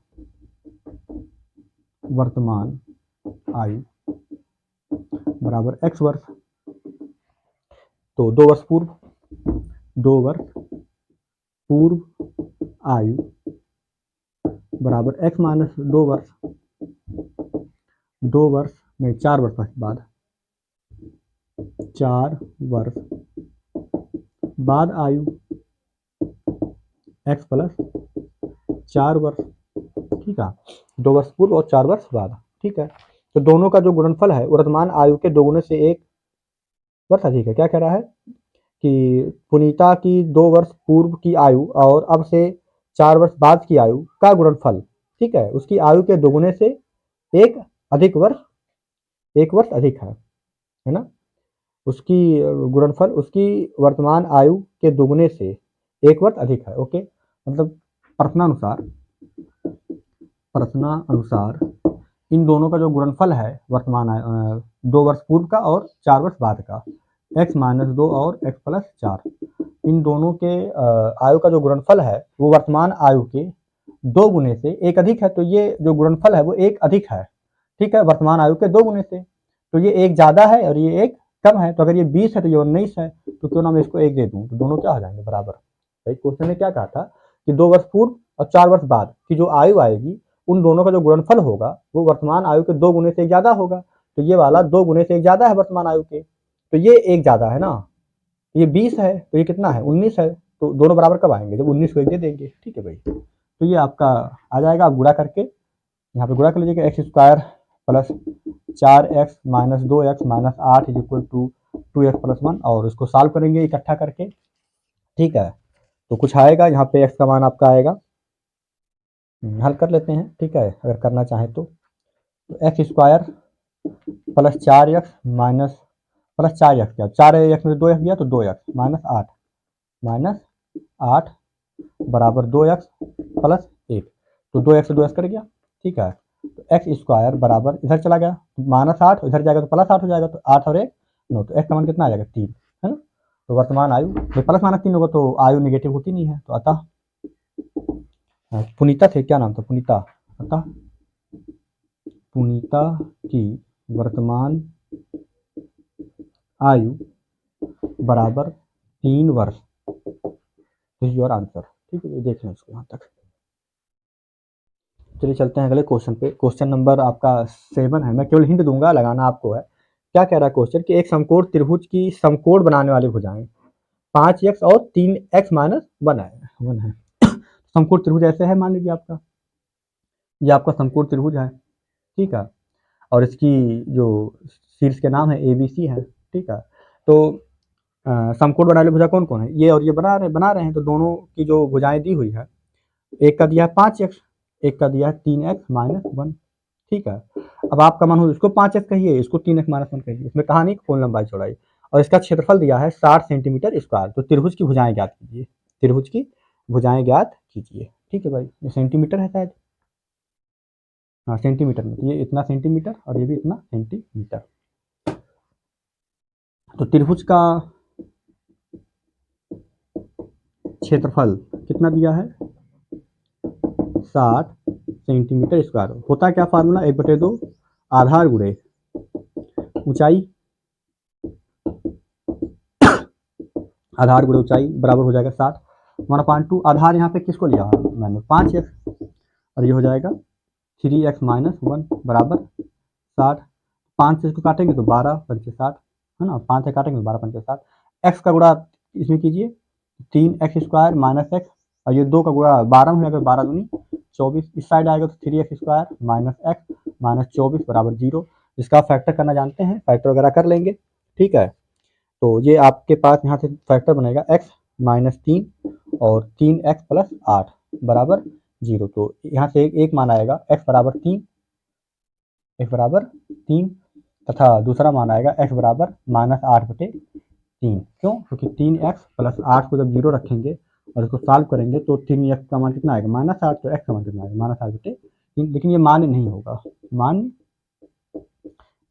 वर्तमान आयु बराबर x वर्ष, तो 2 वर्ष पूर्व आयु बराबर x माइनस 2 वर्ष, 2 वर्ष में 4 वर्ष बाद, 4 वर्ष बाद आयु x प्लस 4 वर्ष, ठीक है, 2 वर्ष पूर्व और 4 वर्ष बाद, ठीक है। तो दोनों का जो गुणनफल है वर्तमान आयु के 2 गुने से 1 वर्ष अधिक है। क्या कह रहा है कि पुनीता की 2 वर्ष पूर्व की आयु और अब से 4 वर्ष बाद की आयु का गुणनफल, ठीक है, उसकी आयु के 2 गुने से 1 वर्ष अधिक है ना। उसकी गुणनफल उसकी वर्तमान आयु के 2 गुने से 1 वर्ष अधिक है। ओके, मतलब प्रश्नानुसार इन दोनों का जो गुणनफल है वर्तमान 2 वर्ष पूर्व का और 4 वर्ष बाद का, x माइनस 2 और x प्लस 4, इन दोनों के आयु का जो गुणनफल है वो वर्तमान आयु के 2 गुने से 1 अधिक है। तो ये जो गुणनफल है वो 1 अधिक है, ठीक है, वर्तमान आयु के 2 गुने से, तो ये 1 ज़्यादा है और ये 1 कम है। तो अगर ये 20 है तो ये 19 है, तो क्यों ना मैं इसको 1 दे दूँ, तो दोनों क्या हो जाएंगे बराबर। भाई क्वेश्चन ने क्या कहा था कि 2 वर्ष पूर्व और 4 वर्ष बाद की जो आयु आएगी उन दोनों का जो गुणनफल होगा वो वर्तमान आयु के 2 गुने से 1 ज़्यादा होगा। तो ये वाला 2 गुने से 1 ज़्यादा है वर्तमान आयु के, तो ये 1 ज़्यादा है ना, ये 20 है तो ये कितना है 19 है, तो दोनों बराबर कब आएंगे जब 19 को 1 दे देंगे, ठीक है भाई। तो ये आपका आ जाएगा, आप गुणा करके यहाँ पे गुणा कर लीजिएगा, x² plus 4x minus 2x minus 8 is equal to 2x plus 1, और इसको सॉल्व करेंगे इकट्ठा करके, ठीक है, तो कुछ आएगा, यहाँ पे x का मान आपका आएगा, हल कर लेते हैं, ठीक है, अगर करना चाहें तो x² plus 4x minus plus 4x क्या, 4x में 2x गया तो 2x माइनस 8 बराबर 2x प्लस 1, तो 2x से 2x कट गया, ठीक है, तो x² बराबर इधर चला गया -8, इधर जाएगा तो प्लस 8 हो जाएगा, तो 8 और 1 9, तो x का मान कितना आ जाएगा 3, है ना। तो वर्तमान आयु प्लस माइनस 3 होगा तो आयु नेगेटिव होती नहीं है, तो अतः पुनीता थे, क्या नाम था पुनीता, अतः पुनीता की वर्तमान आयु बराबर 3 वर्ष, दिस इज योर आंसर, ठीक है, देख लें इसको यहाँ तक। चलिए चलते हैं अगले क्वेश्चन पे। क्वेश्चन नंबर आपका 7 है, मैं केवल हिंट दूंगा, लगाना आपको है। क्या कह रहा है क्वेश्चन कि एक समकोण त्रिभुज की समकोण बनाने वाली भुजाएं 5x और 3x माइनस 1 है। समकोण त्रिभुज ऐसे है, मान लीजिए आपका ये आपका समकोण त्रिभुज है, ठीक है, और इसकी जो शीर्ष के नाम है ABC है, ठीक है। तो समकोण बनाने वाली भुजा कौन कौन है, ये और ये बना रहे हैं, तो दोनों की जो भुजाएं दी हुई है, एक का दिया है 5x, एक का दिया है 3x-1, ठीक है। अब आपका मन हो इसको 5x कहिए, इसको 3x-1 कहिए, इसमें कहा नहीं कौन लंबाई चौड़ाई, और इसका क्षेत्रफल दिया है 60 सेंटीमीटर स्क्वायर। तो त्रिभुज की भुजाएं ज्ञात कीजिए, त्रिभुज की भुजाएं ज्ञात कीजिए, ठीक है भाई। ये सेंटीमीटर है शायद, हाँ सेंटीमीटर में, तो ये इतना सेंटीमीटर और ये भी इतना सेंटीमीटर। तो त्रिभुज का क्षेत्रफल कितना दिया है, 60 सेंटीमीटर स्क्वायर। होता क्या फार्मूला, 1/2 आधार गुणे ऊंचाई, आधार गुणे ऊंचाई बराबर हो जाएगा 60, 1/2। आधार यहाँ पे किसको लिया है मैंने, 5x, और ये हो जाएगा 3x-1 बराबर 60। 5 से इसको काटेंगे तो 12 पंचे 60 है ना, 5 से काटेंगे तो 12 पंचे 60। एक्स का गुणा इसमें कीजिए, 3x² माइनस एक्स, और ये 2 का गुणा 12 में होगा, 12 दूनी 24, इस साइड आएगा तो 3x² माइनस एक्स माइनस 24 बराबर 0। इसका फैक्टर करना जानते हैं, फैक्टर वगैरह कर लेंगे, ठीक है। तो ये आपके पास यहाँ से फैक्टर बनेगा x माइनस 3 और 3x प्लस 8 बराबर 0। तो यहाँ से एक मान आएगा x बराबर 3, x बराबर 3, तथा दूसरा मान आएगा x बराबर -8/3। क्यों, क्योंकि 3x प्लस 8 को जब 0 रखेंगे और इसको सॉल्व करेंगे तो 3x का मान कितना आएगा -8, तो x का मान कितना आएगा -8/3। लेकिन ये मान्य नहीं होगा, मान्य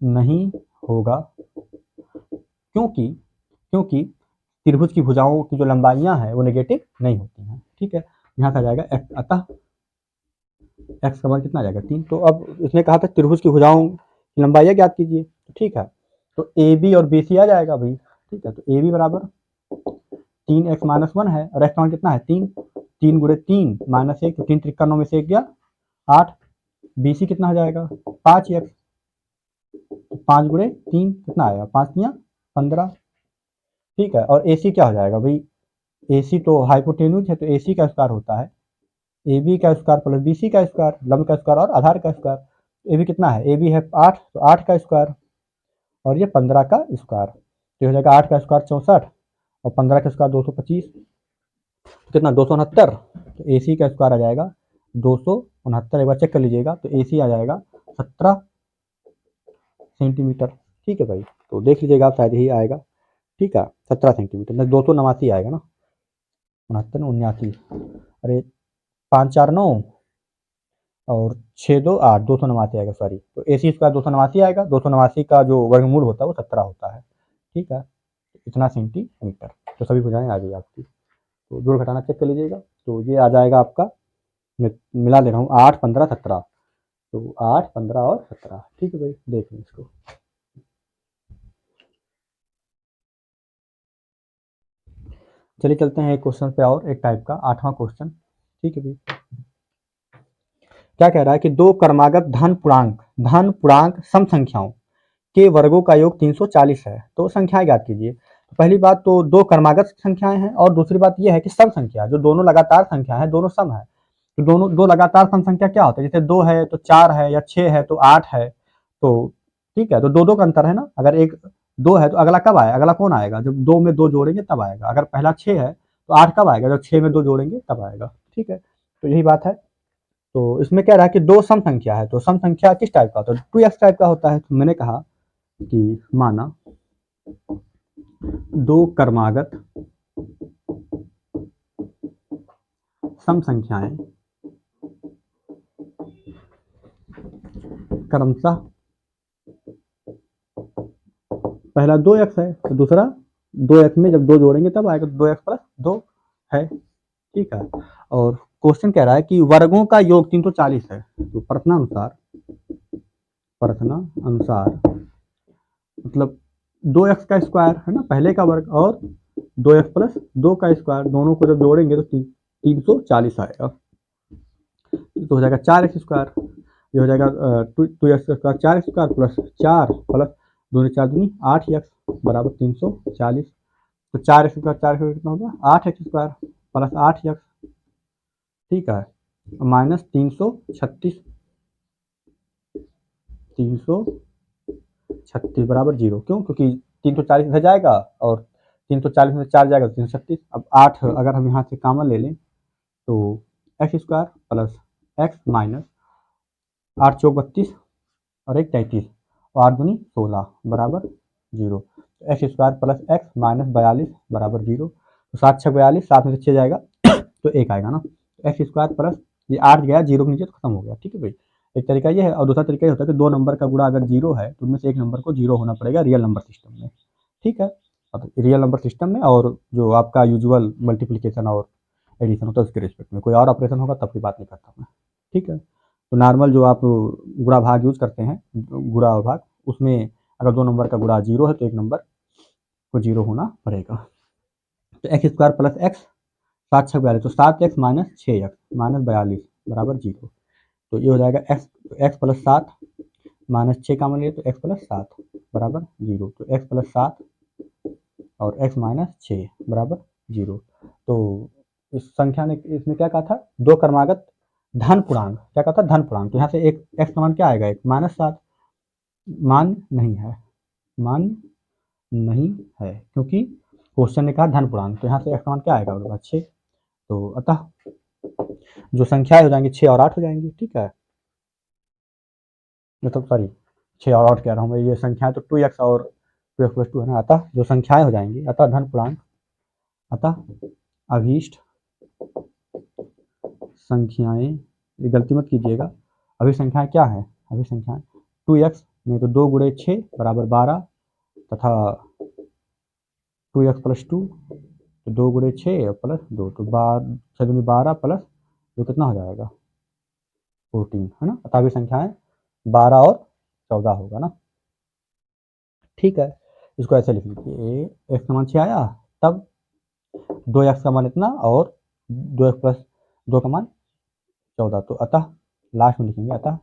नहीं होगा, क्योंकि क्योंकि त्रिभुज की भुजाओं की जो लंबाइयां हैं वो नेगेटिव नहीं होती हैं, ठीक है। यहाँ से आ जाएगा x, अतः x का मान कितना आ जाएगा 3। तो अब इसने कहा था त्रिभुज की भुजाओं की लंबाइयां ज्ञात कीजिए, तो ठीक है, तो AB और BC आ जाएगा भाई, ठीक है। तो AB बराबर 3x-1 है, और x का मान कितना है 3, 3 गुणे 3 माइनस 1, तो 3 त्रिका 9 में से 1 गया 8। BC कितना हो जाएगा 5x, 5 गुणे 3 कितना आएगा 5 या 15, ठीक है। और AC क्या हो जाएगा भाई, AC तो हाइपोटेन्यूज है, तो AC का स्क्वायर होता है AB का स्क्वायर प्लस BC का स्क्वायर, लंब का स्क्वायर और आधार का स्क्वायर। AB कितना है, AB है 8, तो 8 का स्क्वायर और ये 15 का स्क्वायर, तो हो जाएगा 8 का स्क्वायर 64 और 15 का स्क्वायर 225, तो कितना 269। तो AC का स्क्वायर आ जाएगा 269, एक बार चेक कर लीजिएगा, तो AC आ जाएगा 17 सेंटीमीटर, ठीक है भाई। तो देख लीजिएगा आप, शायद यही आएगा, ठीक है 17 सेंटीमीटर, नहीं 289 आएगा ना, 69 79, अरे 5 4 9 और 6 2 8, 289 आएगा, सॉरी। तो AC स्क्वायर 289 आएगा, 289 का जो वर्गमूल होता है वो 17 होता है, ठीक है, इतना सेंटीमीटर। तो सभी भुजाएं आ गई आपकी, तो जोड़ घटाना चेक कर लीजिएगा, तो ये आ जाएगा आपका, मैं मिला ले रहा हूँ 8 15 17, तो 8 15 और 17, ठीक है भाई, देख लें इसको। चलिए चलते हैं एक क्वेश्चन पे, और एक टाइप का 8वां क्वेश्चन, ठीक है भाई। क्या कह रहा है कि दो क्रमागत धन पूर्णांक सम संख्याओं के वर्गों का योग 340 है, तो संख्याएं ज्ञात कीजिए। तो पहली बात तो दो क्रमागत संख्याएं हैं, और दूसरी बात यह है कि सम संख्या, जो दोनों लगातार संख्या है, दोनों सम है। तो दोनों दो लगातार सम संख्या क्या होता है, जैसे 2 है तो 4 है, या 6 है तो 8 है, तो ठीक है, तो दो दो का अंतर है ना। अगर एक 2 है तो अगला कब आएगा, अगला कौन आएगा, जब 2 में 2 जोड़ेंगे तब आएगा। अगर पहला 6 है तो 8 कब आएगा, जब 6 में 2 जोड़ेंगे तब आएगा, ठीक है। तो यही बात है। तो इसमें क्या रहा कि दो सम संख्या है, तो सम संख्या किस टाइप का होता है, 2x टाइप का होता है। तो मैंने कहा कि माना दो क्रमागत सम संख्याएं क्रमशः, पहला 2x है तो दूसरा 2x में जब 2 जोड़ेंगे तब आएगा, 2x प्लस 2 है, ठीक है। और क्वेश्चन कह रहा है कि वर्गों का योग 340 है, तो प्रश्नानुसार मतलब 2x का स्क्वायर है ना पहले का वर्ग, और 2x प्लस 2 का स्क्वायर, दोनों को जब जोड़ेंगे तो 340 आएगा, तो हो जाएगा 4x स्क्वायर। ये हो जाएगा 2x square 4x square plus 4 plus 2 4 दूनी 8x बराबर 340। तो 4x स्क्वायर 4 कितना हो गया 8x स्क्वायर प्लस 8x, ठीक है, माइनस 336, 336 बराबर 0। क्यों? क्योंकि 340 इधर जाएगा और 340 में 4 जाएगा तो 336। अब 8 अगर हम यहाँ से कॉमन ले लें तो x square plus x minus 8 चौक 32 और 1 33 और 8 दूनी 16 बराबर 0। तो x square plus x minus 42 बराबर 0। तो 7 6 42, 7 में से 6 जाएगा तो 1 आएगा ना। एक्स स्क्वायर प्लस ये 8 गया 0 के नीचे तो खत्म हो गया। ठीक है भाई, एक तरीका ये है। और दूसरा तरीका ये होता है कि दो नंबर का गुणा अगर 0 है तो उनमें से एक नंबर को 0 होना पड़ेगा रियल नंबर सिस्टम में। ठीक है, अब रियल नंबर सिस्टम में और जो आपका यूजुअल मल्टीप्लिकेशन और एडिशन होता है उसके रिस्पेक्ट में कोई और ऑपरेशन होगा तब की बात नहीं करता मैं। ठीक है, तो नॉर्मल जो आप गुणा भाग यूज करते हैं, गुणा और भाग, उसमें अगर दो नंबर का गुणा 0 है तो एक नंबर को 0 होना पड़ेगा। तो एक्स स्क्वायर प्लस एक्स 7 6 42, तो 7x माइनस 6x माइनस 42 बराबर 0। तो ये हो जाएगा एक्स प्लस 7 माइनस 6 का मान लिया तो एक्स प्लस 7 बराबर 0। तो एक्स प्लस 7 और एक्स माइनस 6 बराबर 0। तो इस संख्या ने इसमें क्या कहा था, दो क्रमागत धन पूर्णांक, क्या कहा था, धन पूर्णांक। तो यहाँ से एक एक्स का मान क्या आएगा, एक -7 मान नहीं है, मान नहीं है क्योंकि क्वेश्चन ने कहा धन पूर्णांक। तो यहाँ से एक्स का मान क्या आएगा उसके बाद 6। तो अतः जो संख्याएं हो जाएंगी 6 और 8 हो जाएंगी। ठीक है, मतलब सॉरी 6 और 8 कह रहा हूँ मैं, ये संख्याएं तो 2x और 2x प्लस 2 है ना। अतः जो संख्याएं हो जाएंगी, अतः धन पूर्णांक, अतः अभीष्ट संख्याएं, ये गलती मत कीजिएगा, अभी संख्याएं क्या है, अभी संख्याएं 2x में तो 2 गुणे 6 बराबर 12 तथा 2x प्लस 2 तो 2 गुणे 6 प्लस 2 तो 6 दूनी 12 प्लस 2 कितना हो जाएगा 14 है ना। अतः अभी संख्याएं 12 और 14 होगा ना। ठीक है, इसको ऐसे लिख लीजिए, एक्स का मान 6 आया, तब 2x का मान इतना और 2x प्लस 2 का मान 14। तो अतः लास्ट में लिखेंगे, अतः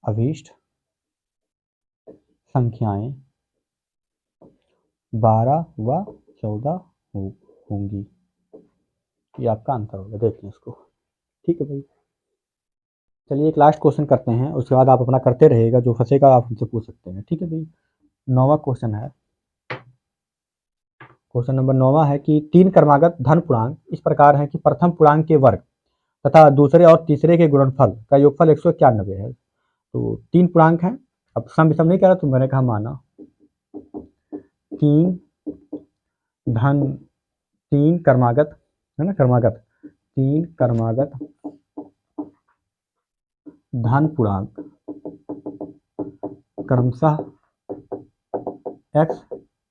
अभीष्ट संख्याएं 12 व 14 होंगी। ये आपका आंसर होगा, देख लें इसको। ठीक है भाई, चलिए एक लास्ट क्वेश्चन करते हैं, उसके बाद आप अपना करते रहिएगा, जो फंसेगा आप हमसे पूछ सकते हैं। ठीक है भाई, 9वां क्वेश्चन है, क्वेश्चन नंबर 9वां है कि 3 क्रमागत धन पूर्णांक इस प्रकार है कि प्रथम पूर्णांक के वर्ग तथा दूसरे और तीसरे के गुणनफल का योगफल 191 है। तो 3 पूर्णांक है, अब सम विषम नहीं कह रहा तो मैंने कहा माना 3 क्रमागत है ना, क्रमागत 3 क्रमागत धन पूर्णांक क्रमशः x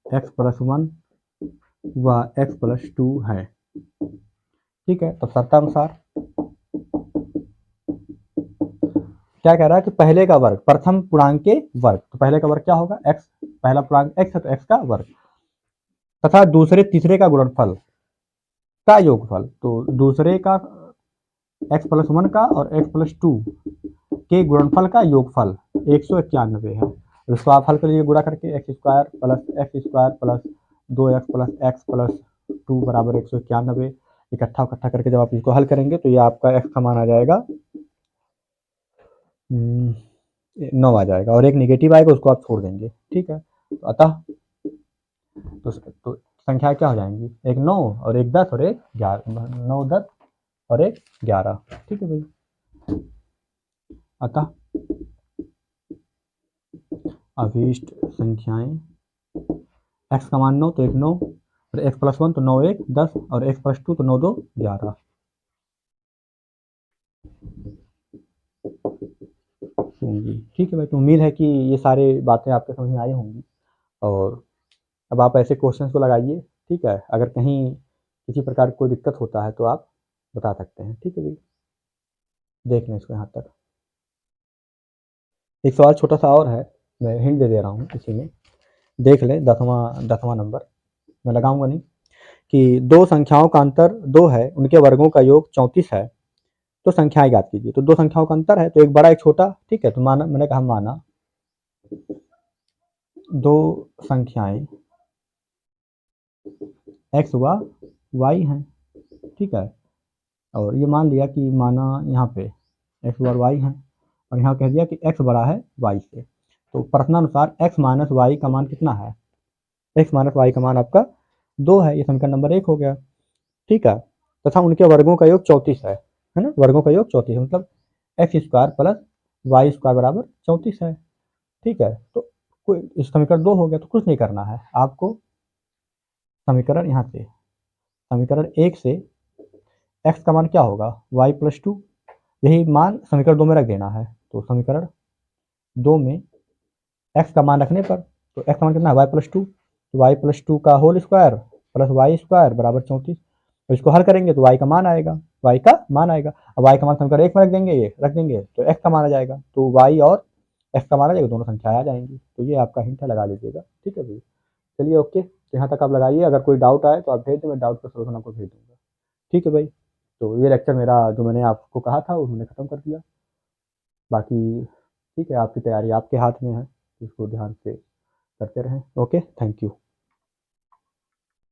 x प्लस 1 व x प्लस 2 है। ठीक है, तो शर्तानुसार क्या कह रहा है कि पहले का वर्ग, प्रथम पूर्णांक के वर्ग, तो पहले का वर्ग क्या होगा x, पहला पूर्णांक x है तो x का वर्ग तथा दूसरे तीसरे का गुणनफल का योगफल। तो दूसरे का x प्लस 1 का और x प्लस 2 के गुणनफल का योगफल 191 है। इसको आप हल करिए गुणा करके, x square plus 2x plus x plus 2 बराबर 191। इकट्ठा करके जब आप इसको हल करेंगे तो ये आपका x का मान आ जाएगा 9 आ जाएगा और एक निगेटिव आएगा, उसको आप छोड़ देंगे। ठीक है, तो अतः तो संख्या क्या हो जाएंगी, एक 9 और एक 10 और एक 11, 9 10 और एक 11। ठीक है भाई, अतः अभीष्ट संख्याएं x का मान 9 तो एक 9 और x प्लस 1 तो 9 1 10 और x प्लस 2 तो 9 2 11 होंगी। ठीक है भाई, तो उम्मीद है कि ये सारे बातें आपके समझ में आई होंगी और अब आप ऐसे क्वेश्चंस को लगाइए। ठीक है, अगर कहीं किसी प्रकार की कोई दिक्कत होता है तो आप बता सकते हैं। ठीक है भाई, देख लें इसको यहाँ तक। एक सवाल छोटा सा और है, मैं हिंट दे दे रहा हूँ इसी में, देख लें। 10वां नंबर मैं लगाऊंगा नहीं, कि दो संख्याओं का अंतर 2 है, उनके वर्गों का योग 34 है, तो संख्याएं ज्ञात कीजिए। तो दो संख्याओं का अंतर है तो एक बड़ा एक छोटा। ठीक है, तो माना, मैंने कहा माना दो संख्याएं x व y हैं। ठीक है, और ये मान लिया कि माना यहाँ पे x और y हैं और यहाँ कह दिया कि x बड़ा है y से। तो प्रश्नानुसार x माइनस वाई का मान कितना है? x माइनस वाई का मान आपका 2 है। ये समीकरण नंबर 1 हो गया। ठीक है, तथा उनके वर्गों का योग 34 है ना? वर्गों का योग 34 मतलब x square plus y square बराबर 34 है। ठीक है, तो कोई समीकरण 2 हो गया। तो कुछ नहीं करना है आपको, समीकरण यहाँ से समीकरण 1 से x का मान क्या होगा? y प्लस 2, यही मान समीकरण 2 में रख देना है। तो समीकरण 2 में x का मान रखने पर, तो x का मान कितना है? y प्लस 2, तो y प्लस 2 का whole square plus y square बराबर 34। तो इसको हल करेंगे तो y का मान आएगा, y का मान आएगा। अब y का मान समीकरण 1 में रख देंगे, ये रख देंगे तो x का मान आ जाएगा। तो y और x का मान आ जाएगा, दोनों संख्याएं आ जाएंगी। तो ये आपका हिंट है, लगा लीजिएगा। ठीक है भैया, चलिए ओके, तो यहाँ तक आप लगाइए। अगर कोई डाउट आए तो आप भेज दें, मैं डाउट का सोल्यूशन आपको भेज दूँगा। ठीक है भाई, तो ये लेक्चर मेरा जो मैंने आपको कहा था वो मैंने ख़त्म कर दिया। बाकी ठीक है, आपकी तैयारी आपके हाथ में है, इसको ध्यान से करते रहें। Okay, thank you.